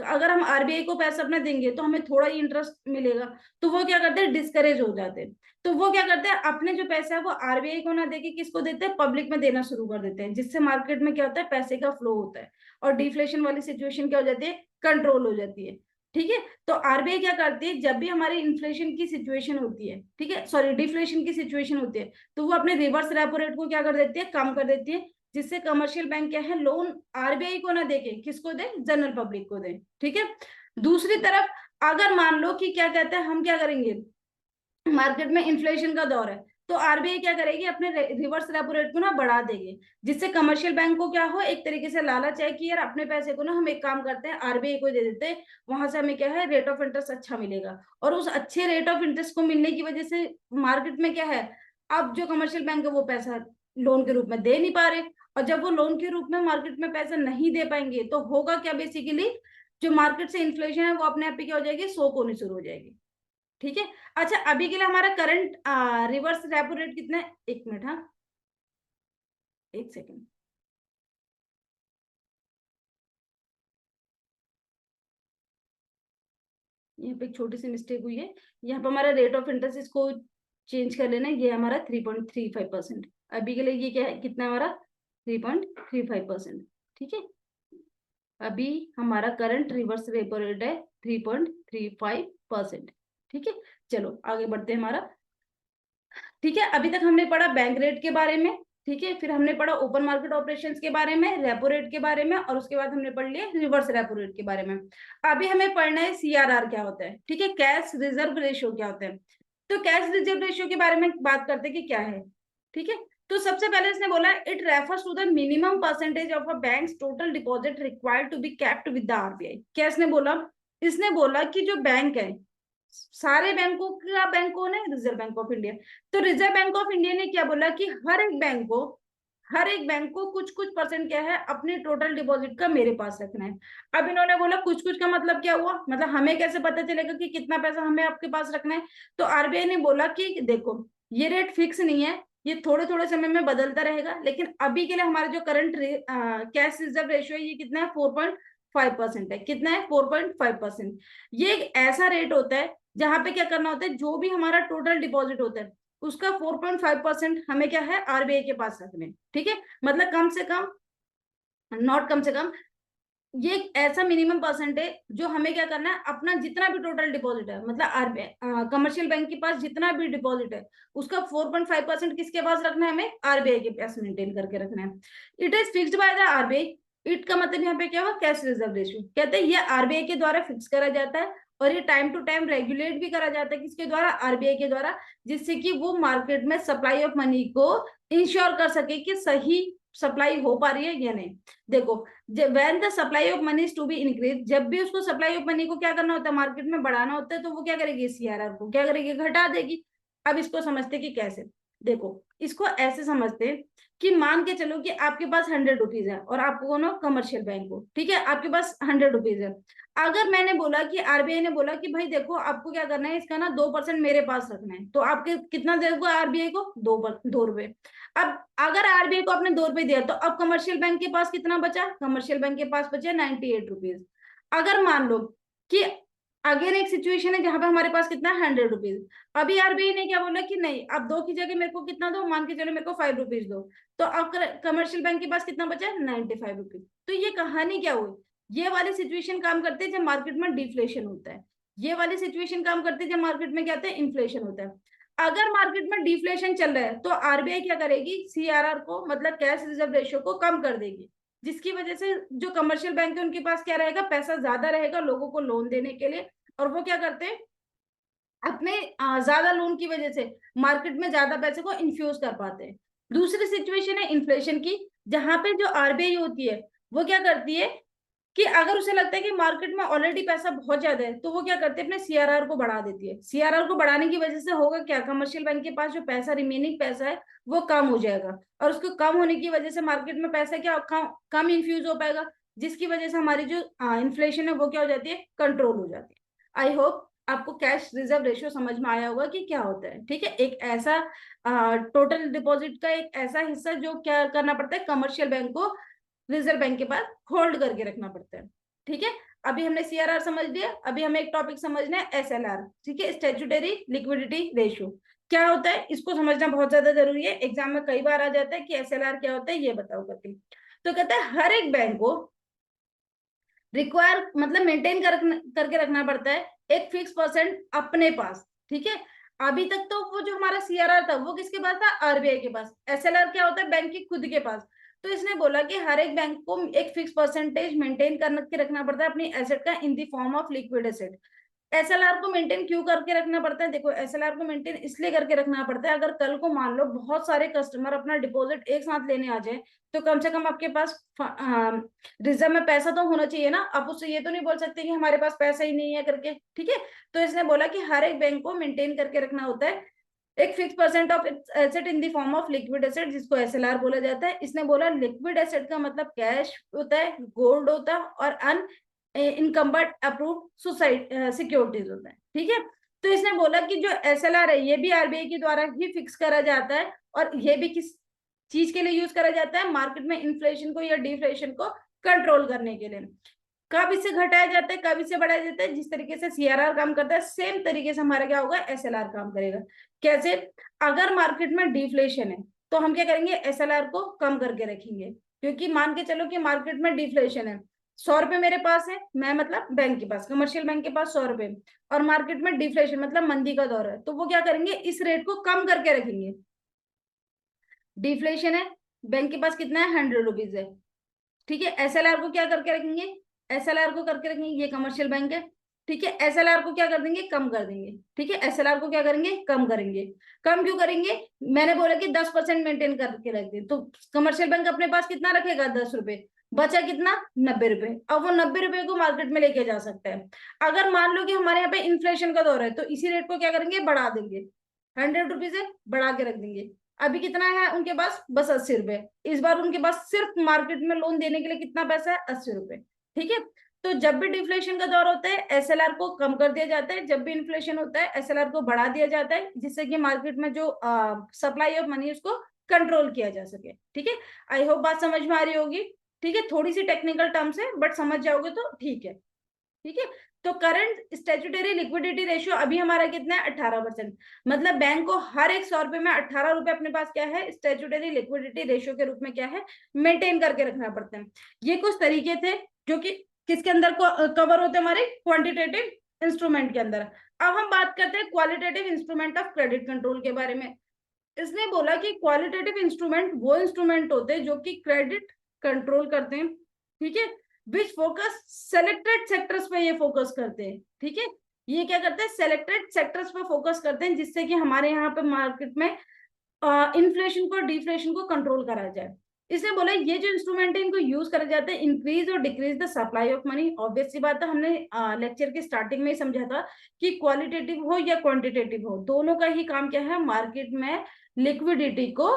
अगर हम आरबीआई को पैसा अपना देंगे तो हमें थोड़ा ही इंटरेस्ट मिलेगा, तो वो क्या करते हैं, डिस्करेज हो जाते हैं। तो वो क्या करते हैं, अपने जो पैसा है वो आरबीआई को ना देके किसको देते हैं, पब्लिक में देना शुरू कर देते हैं, जिससे मार्केट में क्या होता है, पैसे का फ्लो होता है, और डिफ्लेशन वाली सिचुएशन क्या हो जाती है, कंट्रोल हो जाती है। ठीक है, तो आरबीआई क्या करती है, जब भी हमारी इन्फ्लेशन की सिचुएशन होती है, ठीक है, सॉरी, डिफ्लेशन की सिचुएशन होती है, तो वो अपने रिवर्स रेपो रेट को क्या कर देती है, कम कर देती है, जिससे कमर्शियल बैंक क्या है, लोन आरबीआई को ना देके किसको दे, जनरल पब्लिक को दे। ठीक है, दूसरी तरफ अगर मान लो कि क्या कहते हैं, हम क्या करेंगे, मार्केट में इन्फ्लेशन का दौर है, तो आरबीआई क्या करेगी, अपने रिवर्स रेपो रेट को ना बढ़ा देगी, जिससे कमर्शियल बैंक को क्या हो, एक तरीके से लालच है कि यार अपने पैसे को ना हम एक काम करते हैं, आरबीआई को दे देते हैं, वहां से हमें क्या है, रेट ऑफ इंटरेस्ट अच्छा मिलेगा। और उस अच्छे रेट ऑफ इंटरेस्ट को मिलने की वजह से मार्केट में क्या है, अब जो कमर्शियल बैंक है वो पैसा लोन के रूप में दे नहीं पा रहे, और जब वो लोन के रूप में मार्केट में पैसा नहीं दे पाएंगे तो होगा क्या, बेसिकली जो मार्केट से इन्फ्लेशन है वो अपने आप ही क्या हो जाएगी, सोक होनी शुरू हो जाएगी। ठीक है। अच्छा, अभी के लिए हमारा करंट रिवर्स रेपो रेट कितना है, 1 मिनट, हाँ 1 सेकेंड। यहाँ पे एक छोटी सी मिस्टेक हुई है, यहाँ पे हमारा रेट ऑफ इंटरेस्ट इसको चेंज कर लेना है, ये हमारा 3.35%। अभी के लिए ये क्या है, कितना है हमारा, 3.35%। ठीक है, अभी हमारा करंट रिवर्स रेपो रेट है 3.35%। ठीक है, चलो आगे बढ़ते हैं हमारा। ठीक है, अभी तक हमने पढ़ा बैंक रेट के बारे में, ठीक है, फिर हमने पढ़ा ओपन मार्केट ऑपरेशंस के बारे में, रेपो रेट के बारे में, और उसके बाद हमने पढ़ लिया रिवर्स रेपो रेट के बारे में। अभी हमें पढ़ना है सीआरआर क्या होता है, ठीक है, कैश रिजर्व रेशियो क्या होता है। तो कैश रिजर्व रेशियो के बारे में बात करते हैं कि क्या है। ठीक है, तो सबसे पहले इसने बोला it refers to the minimum percentage of a bank's total deposit required to be kept with the RBI. क्या इसने बोला, इसने बोला कि जो बैंक है, सारे बैंकों का बैंक कौन है, रिजर्व बैंक ऑफ इंडिया। तो रिजर्व बैंक ऑफ इंडिया ने क्या बोला कि हर एक बैंक को कुछ कुछ परसेंट क्या है अपने टोटल डिपॉजिट का मेरे पास रखना है। अब इन्होंने बोला कुछ कुछ का मतलब क्या हुआ, मतलब हमें कैसे पता चलेगा कि कितना पैसा हमें आपके पास रखना है। तो आरबीआई ने बोला कि देखो ये रेट फिक्स नहीं है, ये थोड़े थोड़े समय में बदलता रहेगा, लेकिन अभी के लिए हमारा जो करंट कैश रिजर्व रेशियो है ये कितना है, 4.5% है। कितना है, 4.5%। ये एक ऐसा रेट होता है जहां पे क्या करना होता है, जो भी हमारा टोटल डिपॉजिट होता है उसका 4.5% हमें क्या है, आरबीआई के पास रखने। ठीक है, मतलब कम से कम, नॉट कम से कम, ये एक ऐसा मिनिमम परसेंट है जो हमें क्या करना है, अपना जितना भी टोटल डिपॉजिट है, मतलब आरबीआई कमर्शियल बैंक के पास जितना भी डिपॉजिट है उसका 4.5% किसके पास रखना है, हमें आरबीआई के पास मेंटेन करके रखना है। It is fixed by the RBI. It का मतलब यहाँ पे क्या हुआ, कैश रिजर्व रेशियो। कहते हैं ये आरबीआई के द्वारा फिक्स करा जाता है, और ये टाइम टू टाइम रेगुलेट भी करा जाता है, किसके द्वारा, आरबीआई के द्वारा, जिससे कि वो मार्केट में सप्लाई ऑफ मनी को इंश्योर कर सके कि सही सप्लाई हो पा रही है या नहीं। देखो, when the supply of money is to be increase, जब भी उसको सप्लाई ऑफ मनी को क्या करना होता है, मार्केट में बढ़ाना होता है, तो वो क्या करेगी, सीआरआर को क्या करेगी, घटा देगी। अब इसको समझते कि कैसे। देखो, इसको ऐसे समझते कि मान के चलो कि आपके पास 100 रुपीज है और आपको कौन हो, कमर्शियल बैंक हो, ठीक है, आपके पास 100 रुपीज है। अगर मैंने बोला कि आरबीआई ने बोला कि भाई देखो आपको क्या करना है, इसका ना 2% मेरे पास रखना है, तो आपके कितना देगा आरबीआई को, 2 रुपए। अब अगर आरबीआई को आपने 2 रुपए दिया, तो अब कमर्शियल बैंक के पास कितना बचा, कमर्शियल बैंक के पास बचे 98 रुपीज। अगर मान लो कि अगेन एक सिचुएशन है जहां पे हमारे पास कितना, 100 रुपीज। अभी आरबीआई ने क्या बोला कि नहीं, अब 2 की जगह मेरे को कितना दो, मान के चलो मेरे को 5 रुपीज दो। तो अब कमर्शियल बैंक के पास कितना बचा, 95 रुपीज। तो ये कहानी क्या हुई, ये वाली सिचुएशन काम करते हैं जब मार्केट में डिफ्लेशन होता है, ये वाली सिचुएशन काम करती है जब मार्केट में क्या होता है, इन्फ्लेशन होता है। अगर मार्केट में डिफ्लेशन चल रहा है तो आरबीआई क्या करेगी, सीआरआर को मतलब कैश रिजर्व रेशियो को कम कर देगी, जिसकी वजह से जो कमर्शियल बैंक है उनके पास क्या रहेगा, पैसा ज्यादा रहेगा लोगों को लोन देने के लिए, और वो क्या करते हैं, अपने ज्यादा लोन की वजह से मार्केट में ज्यादा पैसे को इन्फ्यूज कर पाते हैं। दूसरी सिचुएशन है इन्फ्लेशन की, जहां पे जो आरबीआई होती है वो क्या करती है कि अगर उसे लगता है कि मार्केट में ऑलरेडी पैसा बहुत ज्यादा है, तो वो क्या करते हैं, अपने सीआरआर को बढ़ा देती है। सीआरआर को बढ़ाने की वजह से होगा क्या, कमर्शियल बैंक के पास जो पैसा, रिमेनिंग पैसा है वो कम हो जाएगा, और उसको कम होने की वजह से मार्केट में पैसा क्या कम इन्फ्यूज हो पाएगा, जिसकी वजह से हमारी जो इन्फ्लेशन है वो क्या हो जाती है, कंट्रोल हो जाती है। आई होप आपको कैश रिजर्व रेशियो समझ में आया होगा कि क्या होता है। ठीक है, एक ऐसा टोटल डिपॉजिट का एक ऐसा हिस्सा जो क्या करना पड़ता है, कमर्शियल बैंक को रिजर्व बैंक के पास होल्ड करके रखना पड़ता है। ठीक है, अभी हमने सीआरआर समझ लिया, अभी हमें एक टॉपिक समझना है, एसएलआर। ठीक है, स्टैट्यूटरी लिक्विडिटी रेशियो क्या होता है, इसको समझना बहुत ज्यादा जरूरी है, एग्जाम में कई बार आ जाता है कि एसएलआर क्या होता है, ये बताओ करके। तो कहता है हर एक बैंक को रिक्वायर मतलब मेंटेन करके रखना पड़ता है एक फिक्स परसेंट अपने पास। ठीक है, अभी तक तो वो जो हमारा सीआरआर था वो किसके पास था, आरबीआई के पास। एसएलआर क्या होता है, बैंक की खुद के पास। तो इसने बोला कि हर एक बैंक को एक फिक्स परसेंटेज मेंटेन करके रखना पड़ता है अपनी एसेट का in the form of liquid asset. SLR को मेंटेन क्यों करके रखना पड़ता है, देखो एसएलआर को मेंटेन इसलिए करके रखना पड़ता है, अगर कल को मान लो बहुत सारे कस्टमर अपना डिपॉजिट एक साथ लेने आ जाए, तो कम से कम आपके पास रिजर्व में पैसा तो होना चाहिए ना, आप उससे ये तो नहीं बोल सकते कि हमारे पास पैसा ही नहीं है करके। ठीक है, तो इसने बोला कि हर एक बैंक को मेंटेन करके रखना होता है एक fix percent of asset in the form of liquid asset, जिसको एसएलआर बोला जाता है। इसने बोला लिक्विड एसेट का मतलब कैश होता है, गोल्ड होता है और अन इनकम्बर्ड अप्रूव्ड सुसाइड सिक्योरिटीज होता है। ठीक है, तो इसने बोला कि जो एसएलआर है ये भी आरबीआई के द्वारा ही फिक्स करा जाता है, और ये भी किस चीज के लिए यूज करा जाता है, मार्केट में इन्फ्लेशन को या डिफ्लेशन को कंट्रोल करने के लिए। कब इसे घटाया जाता है, कब इसे बढ़ाया जाता है, जिस तरीके से सीआरआर काम करता है सेम तरीके से हमारा क्या होगा, एसएलआर काम करेगा। कैसे? अगर मार्केट में डिफ्लेशन है तो हम क्या करेंगे, एसएलआर को कम करके रखेंगे, क्योंकि मान के चलो कि मार्केट में डिफ्लेशन है, 100 रुपए मेरे पास है, मैं मतलब बैंक के पास, कमर्शियल बैंक के पास 100 रुपए, और मार्केट में डिफ्लेशन मतलब मंदी का दौर है, तो वो क्या करेंगे, इस रेट को कम करके रखेंगे। डिफ्लेशन है, बैंक के पास कितना है, 100 रुपीज है। ठीक है, एसएलआर को क्या करके रखेंगे, एसएलआर को करके रखेंगे, ये कमर्शियल बैंक है। ठीक है, एसएलआर को क्या कर देंगे, कम कर देंगे। ठीक है, एसएलआर को क्या करेंगे, कम करेंगे। कम क्यों करेंगे, मैंने बोला कि 10% मेंटेन करके रख दे, तो कमर्शियल बैंक अपने पास कितना रखेगा, 10 रुपए, बचा कितना, 90 रुपए। अब वो 90 रुपए को मार्केट में लेके जा सकता है। अगर मान लो कि हमारे यहाँ पे इन्फ्लेशन का दौर है, तो इसी रेट को क्या करेंगे, बढ़ा देंगे, 100 रुपीज है, बढ़ा के रख देंगे। अभी कितना है उनके पास, बस 80 रुपए। इस बार उनके पास सिर्फ मार्केट में लोन देने के लिए कितना पैसा है, 80 रुपए। ठीक है, तो जब भी डिफ्लेशन का दौर होता है एसएलआर को कम कर दिया जाता है, जब भी इन्फ्लेशन होता है एसएलआर को बढ़ा दिया जाता है, जिससे कि मार्केट में जो सप्लाई ऑफ मनी उसको कंट्रोल किया जा सके। ठीक है, आई होप बात समझ में आ रही होगी। ठीक है, थोड़ी सी टेक्निकल टर्म्स है बट समझ जाओगे तो ठीक है। ठीक है, तो करंट स्टेचुटरी लिक्विडिटी रेशियो अभी हमारा कितना है, 18%। मतलब बैंक को हर एक 100 रुपए में 18 रुपए अपने पास क्या है, स्टेचुटरी लिक्विडिटी रेशियो के रूप में क्या है, मेंटेन करके रखना पड़ता है। ये कुछ तरीके थे जो कि किसके अंदर कवर होते हैं, हमारे क्वांटिटेटिव इंस्ट्रूमेंट के अंदर। अब हम बात करते हैं qualitative instrument of credit control के बारे में। इसने बोला कि क्वालिटेटिव इंस्ट्रूमेंट वो इंस्ट्रूमेंट होते हैं जो कि क्रेडिट कंट्रोल करते हैं। ठीक है, विच फोकस सेलेक्टेड सेक्टर्स पे ये फोकस करते हैं। ठीक है, ये क्या करते हैं, सेलेक्टेड सेक्टर्स पे फोकस करते हैं, जिससे कि हमारे यहाँ पे मार्केट में इन्फ्लेशन को डिफ्लेशन को कंट्रोल करा जाए। इसने बोला ये जो इंस्ट्रूमेंट है इनको यूज करा जाता है इंक्रीज और decrease the supply of money. Obvious सी बात है, हमने लेक्चर के स्टार्टिंग में ही समझा था कि क्वालिटेटिव हो या क्वांटिटेटिव हो, दोनों का ही काम क्या है, मार्केट में लिक्विडिटी को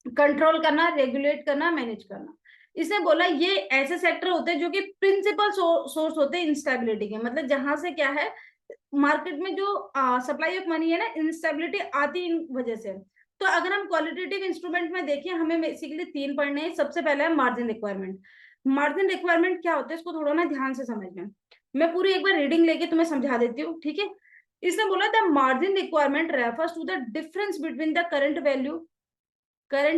कंट्रोल करना, रेगुलेट करना, मैनेज करना। इसने बोला ये ऐसे सेक्टर होते हैं जो कि प्रिंसिपल सोर्स होते हैं इंस्टेबिलिटी के, मतलब जहां से क्या है, मार्केट में जो सप्लाई ऑफ मनी है ना, इंस्टेबिलिटी आती इन वजह से। तो अगर हम क्वालिटेटिव इंस्ट्रूमेंट में देखें, हमें बेसिकली 3 पढ़ने हैं। सबसे पहले है मार्जिन रिक्वायरमेंट। मार्जिन रिक्वायरमेंट क्या होता है, इसको थोड़ा ना ध्यान से समझना। मैं पूरी एक बार रीडिंग लेके तुम्हें समझा देती हूँ। ठीक है, इसने बोला the margin requirement refers to the difference between the current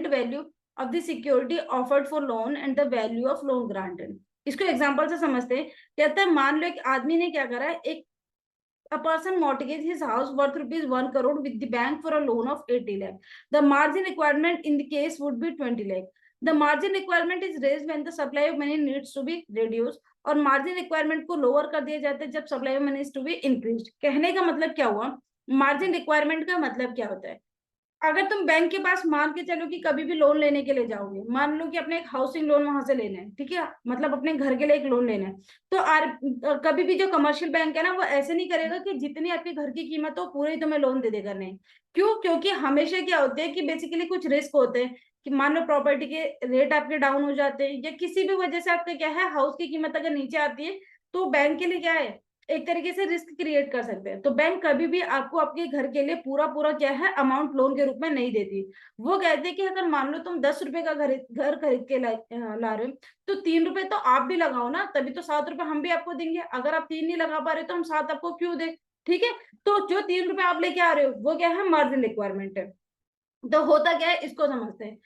value of the security offered for loan and the value of loan granted. इसको एग्जांपल से समझते हैं। कहता है मान लो एक आदमी ने क्या करा है, एक a person mortgage his house worth rupees 1 crore with the bank for a loan of 80 lakh. The margin requirement in the case would be 20 lakh. The margin requirement is raised when the supply of money needs to be reduced. और margin requirement को lower कर दिया जाता है जब supply of money is to be increase. कहने का मतलब क्या हुआ, मार्जिन रिक्वायरमेंट का मतलब क्या होता है, अगर तुम बैंक के पास मान के चलो कि कभी भी लोन लेने के लिए जाओगे, मान लो कि अपने एक हाउसिंग लोन वहां से लेना है, ठीक है, मतलब अपने घर के लिए एक लोन लेना है, तो कभी भी जो कमर्शियल बैंक है ना, वो ऐसे नहीं करेगा कि जितनी आपके घर की कीमत हो पूरे ही तुम्हें लोन दे देगा। नहीं, क्यों, क्योंकि हमेशा क्या होते हैं कि बेसिकली कुछ रिस्क होते हैं कि मान लो प्रॉपर्टी के रेट आपके डाउन हो जाते हैं, या किसी भी वजह से आपका क्या है, हाउस की कीमत अगर नीचे आती है, तो बैंक के लिए क्या है, एक तरीके से रिस्क क्रिएट कर सकते हैं। तो बैंक कभी भी आपको आपके घर के लिए पूरा पूरा क्या है, अमाउंट लोन के रूप में नहीं देती। वो कहते हैं कि अगर मान लो तुम 10 रुपए का घर खरीद के ला रहे हो, तो 3 रुपए तो आप भी लगाओ ना, तभी तो 7 रुपए हम भी आपको देंगे। अगर आप 3 नहीं लगा पा रहे तो हम 7 आपको क्यों दे। ठीक है, तो जो 3 रुपए आप लेके आ रहे हो वो क्या है, मार्जिन रिक्वायरमेंट है। तो होता क्या है, इसको समझते हैं।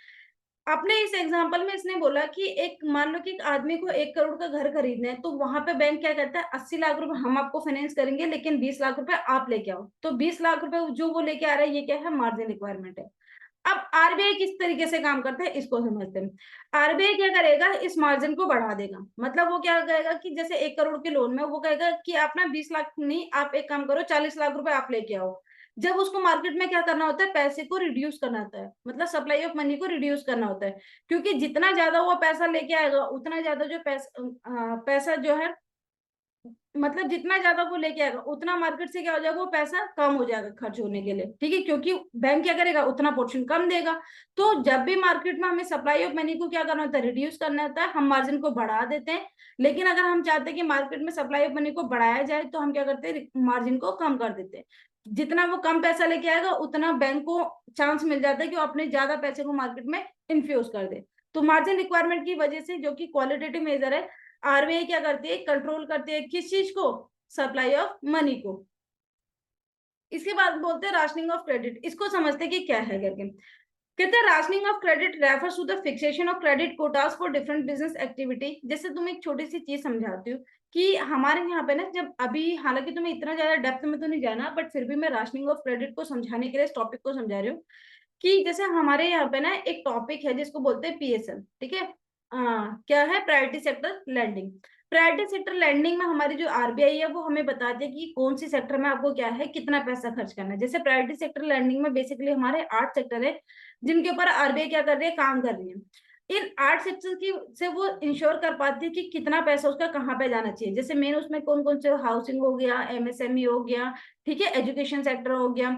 अपने इस एग्जांपल में इसने बोला कि एक मान लो कि एक आदमी को 1 करोड़ का घर खरीदना है, तो वहां पे बैंक क्या कहता है, 80 लाख रुपए हम आपको फाइनेंस करेंगे, लेकिन 20 लाख रुपए आप लेके आओ। तो 20 लाख रुपए जो वो लेके आ रहा है, ये क्या है, मार्जिन रिक्वायरमेंट है। अब आरबीआई किस तरीके से काम करता है, इसको समझते हैं। आरबीआई क्या करेगा, इस मार्जिन को बढ़ा देगा। मतलब वो क्या कहेगा कि जैसे 1 करोड़ के लोन में वो कहेगा कि आप ना 20 लाख नहीं, आप एक काम करो, 40 लाख रुपए आप लेके आओ। जब उसको मार्केट में क्या करना होता है, पैसे को रिड्यूस करना होता है, मतलब सप्लाई ऑफ मनी को रिड्यूस करना होता है। क्योंकि जितना ज्यादा वो पैसा लेके आएगा, उतना ज्यादा जो पैसा जो है मतलब जितना ज्यादा वो लेके आएगा उतना मार्केट से क्या हो जाएगा, वो पैसा कम हो जाएगा खर्च होने के लिए, ठीक है, क्योंकि बैंक क्या करेगा, उतना पोर्शन कम देगा। तो जब भी मार्केट में हमें सप्लाई ऑफ मनी को क्या करना होता है, रिड्यूस करना होता है, हम मार्जिन को बढ़ा देते हैं। लेकिन अगर हम चाहते हैं कि मार्केट में सप्लाई ऑफ मनी को बढ़ाया जाए, तो हम क्या करते हैं, मार्जिन को कम कर देते हैं। जितना वो कम पैसा लेके आएगा, उतना बैंक को चांस मिल जाता है कि वो अपने ज्यादा पैसे को मार्केट में इन्फ्यूज कर दे। तो मार्जिन रिक्वायरमेंट की वजह से, जो कि क्वालिटेटिव मेजर है, आरबीआई क्या करती है, कंट्रोल करती है किस चीज को, सप्लाई ऑफ मनी को। इसके बाद बोलते हैं राशनिंग ऑफ क्रेडिट। इसको समझते हैं कि क्या है करके। कहते हैं rationing of credit refers to the fixation of credit quotas for different business activity. जैसे तुम्हें एक छोटी सी चीज समझाती हूँ कि हमारे यहाँ पे ना, जब अभी हालांकि तुम्हें इतना ज्यादा डेप्थ में तो नहीं जाना, बट फिर भी मैं राशनिंग ऑफ क्रेडिट को समझाने के लिए इस टॉपिक को समझा रही हूँ कि जैसे हमारे यहाँ पे ना एक टॉपिक है जिसको बोलते हैं पीएसएल, ठीक है। क्या है, priority sector lending. Priority sector lending में हमारी जो आरबीआई है वो हमें बताती है कि कौन सी सेक्टर में आपको क्या है, कितना पैसा खर्च करना है। जैसे प्रायोरिटी सेक्टर लैंडिंग में बेसिकली हमारे 8 सेक्टर है जिनके ऊपर आरबीआई क्या कर रही है, काम कर रही है। इन 8 सेक्टर की से वो इंश्योर कर पाती है कि कितना पैसा उसका कहाँ पे जाना चाहिए। जैसे मेन उसमें कौन कौन से, हाउसिंग हो गया, एमएसएमई हो गया, ठीक है, एजुकेशन सेक्टर हो गया।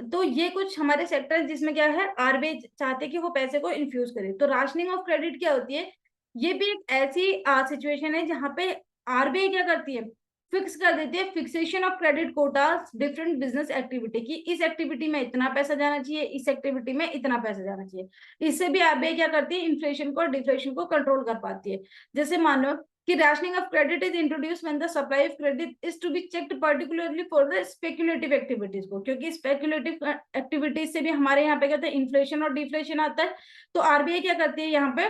तो ये कुछ हमारे सेक्टर जिसमें क्या है, आरबीआई चाहते हैं कि वो पैसे को इन्फ्यूज करे। तो राशनिंग ऑफ क्रेडिट क्या होती है, ये भी एक ऐसी सिचुएशन है जहां पे आरबीआई क्या करती है, फिक्स कर देती है fixation of credit quotas different business activity की। इस एक्टिविटी में इतना पैसा जाना चाहिए, इस एक्टिविटी में इतना पैसा जाना चाहिए। इससे भी आरबीआई क्या करती है, इन्फ्लेशन को, डिफ्लेशन को कंट्रोल कर पाती है। जैसे मान लो कि rationing of credit is introduced when the supply of credit is to be checked particularly for the speculative activities को, क्योंकि speculative activities से भी हमारे यहाँ पे कहते हैं इन्फ्लेशन और डिफ्लेशन आता है। तो आरबीआई क्या करती है, यहाँ पे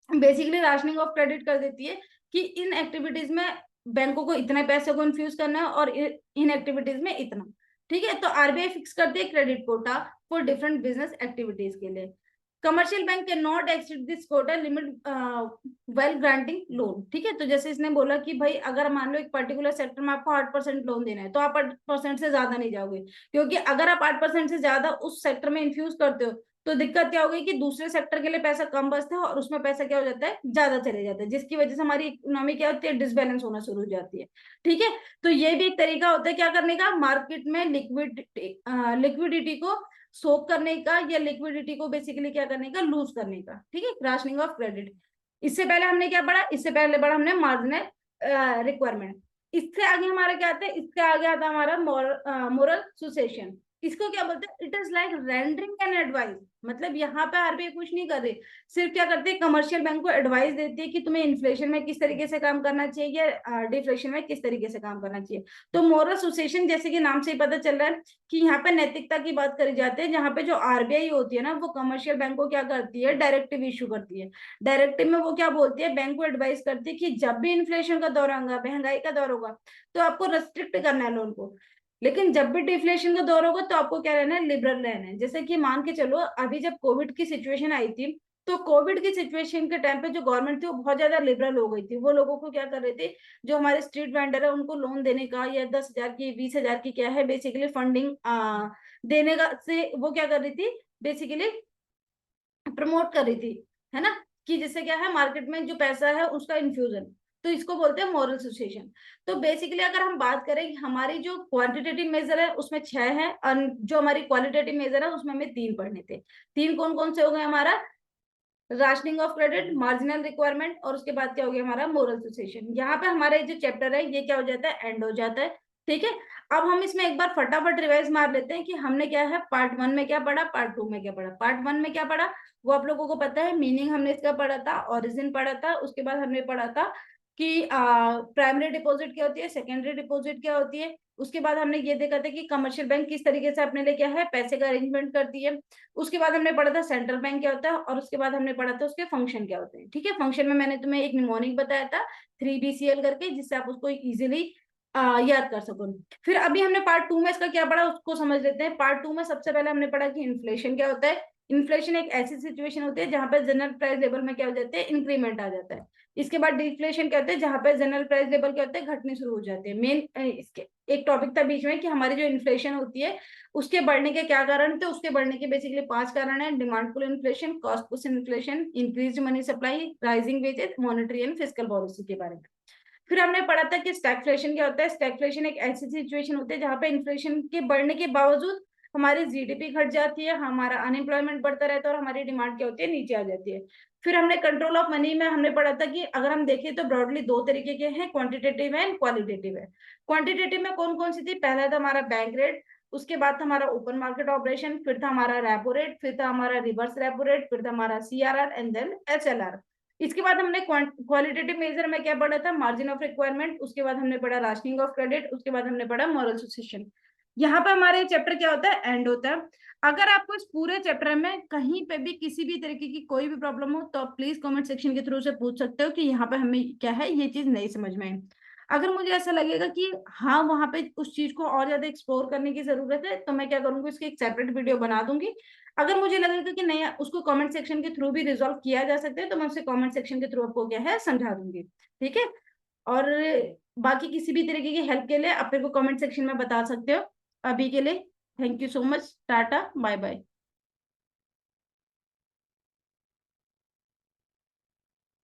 बेसिकली राशनिंग ऑफ क्रेडिट कर देती है कि इन एक्टिविटीज में बैंकों को इतने पैसे को इन्फ्यूज करना है और इन एक्टिविटीज में इतना, ठीक है। तो आरबीआई फिक्स करती है credit quota for different business activities के लिए। Commercial bank can not exceed this quota limit while granting loan, ठीक है। तो जैसे इसने बोला कि भाई अगर मान लो एक पर्टिकुलर सेक्टर में आपको 8% लोन देना है, तो आप 8% से ज्यादा नहीं जाओगे, क्योंकि अगर आप 8% से ज्यादा उस सेक्टर में इन्फ्यूज करते हो, तो दिक्कत क्या होगी कि दूसरे सेक्टर के लिए पैसा कम बचता है और उसमें पैसा क्या हो जाता है, ज्यादा चले जाता है, जिसकी वजह से हमारी इकोनॉमी क्या होती है, डिसबैलेंस होना शुरू हो जाती है, ठीक है। तो ये भी एक तरीका होता है क्या करने का, मार्केट में लिक्विडिटी को सोक करने का, या लिक्विडिटी को बेसिकली क्या करने का, लूज करने का, ठीक है, राशनिंग ऑफ क्रेडिट। इससे पहले हमने क्या पढ़ा, इससे पहले पढ़ा हमने मार्जिनल रिक्वायरमेंट। इससे आगे हमारा क्या आता है, इसके आगे आता है हमारा मोरल सुसेशन। इसको क्या बोलते हैं, it is like rendering an advice. मतलब यहाँ पे आरबीआई कुछ नहीं कर रही, सिर्फ क्या करते हैं, कमर्शियल बैंक को एडवाइस देती है कि तुम्हें इन्फ्लेशन में किस तरीके से काम करना चाहिए या डिफ्लेशन में किस तरीके से काम करना चाहिए। तो मोरल सुसेशन जैसे कि नाम से ही पता चल रहा है कि यहाँ पे नैतिकता की बात करी जाती है, जहाँ पे जो आरबीआई होती है ना, वो कमर्शियल बैंक को क्या करती है, डायरेक्टिव इशू करती है। डायरेक्टिव में वो क्या बोलती है, बैंक को एडवाइस करती है कि जब भी इन्फ्लेशन का दौर होगा, महंगाई का दौर होगा, तो आपको रेस्ट्रिक्ट करना है लोन को। लेकिन जब भी डिफ्लेशन का दौर होगा, तो आपको क्या रहना है, लिबरल रहना है। जैसे कि मान के चलो, अभी जब कोविड की सिचुएशन आई थी, तो कोविड की सिचुएशन के टाइम पे जो गवर्नमेंट थी वो बहुत ज्यादा लिबरल हो गई थी। वो लोगों को क्या कर रहे थे, जो हमारे स्ट्रीट वेंडर है उनको लोन देने का, या 10,000 की, 20,000 की, क्या है बेसिकली फंडिंग देने का, से वो क्या कर रही थी, बेसिकली प्रमोट कर रही थी, है ना, कि जिससे क्या है, मार्केट में जो पैसा है उसका इन्फ्यूजन। तो इसको बोलते हैं मॉरल सुसेशन। तो बेसिकली अगर हम बात करें, हमारी जो क्वांटिटेटिव मेजर है उसमें 6 है, और जो हमारी क्वालिटेटिव मेजर है उसमें हमें 3 पढ़ने थे। 3 कौन कौन से हो गए, हमारा rationing of credit, marginal requirement, और उसके बाद क्या हो गया हमारा मोरल सुसेशन। यहाँ पे हमारा जो चैप्टर है ये क्या हो जाता है, एंड हो जाता है, ठीक है। अब हम इसमें एक बार फटाफट रिवाइज मार लेते हैं कि हमने क्या है, पार्ट 1 में क्या पढ़ा, पार्ट 2 में क्या पढ़ा। पार्ट 1 में क्या पढ़ा, वो आप लोगों को पता है, मीनिंग हमने इसका पढ़ा था, ओरिजिन पढ़ा था, उसके बाद हमने पढ़ा था कि प्राइमरी डिपॉजिट क्या होती है, सेकेंडरी डिपॉजिट क्या होती है। उसके बाद हमने ये देखा था कि कमर्शियल बैंक किस तरीके से अपने लिए क्या है, पैसे का अरेंजमेंट करती है। उसके बाद हमने पढ़ा था सेंट्रल बैंक क्या होता है, और उसके बाद हमने पढ़ा था उसके फंक्शन क्या होते हैं, ठीक है। फंक्शन में मैंने तुम्हें एक निमोनिक बताया था 3BCL करके, जिससे आप उसको इजिली याद कर सको। फिर अभी हमने पार्ट 2 में इसका क्या पढ़ा उसको समझ लेते हैं। पार्ट 2 में सबसे पहले हमने पढ़ा कि इन्फ्लेशन क्या होता है। इन्फ्लेशन एक ऐसी सिचुएशन होती है जहां पे जनरल प्राइस लेवल में क्या हो जाते हैं, इंक्रीमेंट आ जाता है। इसके बाद डिफ्लेशन क्या होता है, जहां पे जनरल प्राइस लेवल क्या होते हैं, घटने शुरू हो जाते हैं। मेन इसके एक टॉपिक था बीच में कि हमारी जो इन्फ्लेशन होती है उसके बढ़ने के क्या कारण थे। उसके बढ़ने के बेसिकली 5 कारण है: demand pull inflation, cost push inflation, increase money supply, rising wages, monetary and fiscal policy के बारे में। फिर हमने पढ़ा था कि स्टैगफ्लेशन क्या होता है। स्टैगफ्लेशन एक ऐसी सिचुएशन होती है जहां पे इन्फ्लेशन के बढ़ने के बावजूद हमारी जीडीपी घट जाती है, हमारा अनएम्प्लॉयमेंट बढ़ता रहता है और हमारी डिमांड क्या होती है, नीचे आ जाती है। फिर हमने कंट्रोल ऑफ मनी में हमने पढ़ा था कि अगर हम देखें तो ब्रॉडली दो तरीके के हैं, क्वांटिटेटिव है एंड क्वालिटेटिव है। क्वांटिटेटिव में कौन कौन सी थी? पहला था हमारा बैंक रेट, उसके बाद था हमारा ओपन मार्केट ऑपरेशन, फिर था हमारा रेपो रेट, फिर था हमारा रिवर्स रेपो रेट, फिर था हमारा सीआरआर एंड देन एचएलआर। इसके बाद हमने क्वालिटेटिव मेजर में क्या पढ़ा था? मार्जिन ऑफ रिक्वायरमेंट, उसके बाद हमने पढ़ा राशनिंग ऑफ क्रेडिट, उसके बाद हमने पढ़ा मॉरल सुसेशन। यहाँ पे हमारे चैप्टर क्या होता है? एंड होता है। अगर आपको इस पूरे चैप्टर में कहीं पे भी किसी भी तरीके की कोई भी प्रॉब्लम हो तो आप प्लीज कमेंट सेक्शन के थ्रू से पूछ सकते हो कि यहाँ पे हमें क्या है, ये चीज नहीं समझ में आई। अगर मुझे ऐसा लगेगा कि हाँ वहां पे उस चीज को और ज्यादा एक्सप्लोर करने की जरूरत है तो मैं क्या करूंगी, इसकी एक सेपरेट वीडियो बना दूंगी। अगर मुझे लगेगा कि नहीं उसको कमेंट सेक्शन के थ्रू भी रिजॉल्व किया जा सकता है तो मैं उसे कमेंट सेक्शन के थ्रू आपको क्या है समझा दूंगी। ठीक है। और बाकी किसी भी तरीके की हेल्प के लिए आप मेरे को कमेंट सेक्शन में बता सकते हो। अभी के लिए thank you so much, tata bye bye.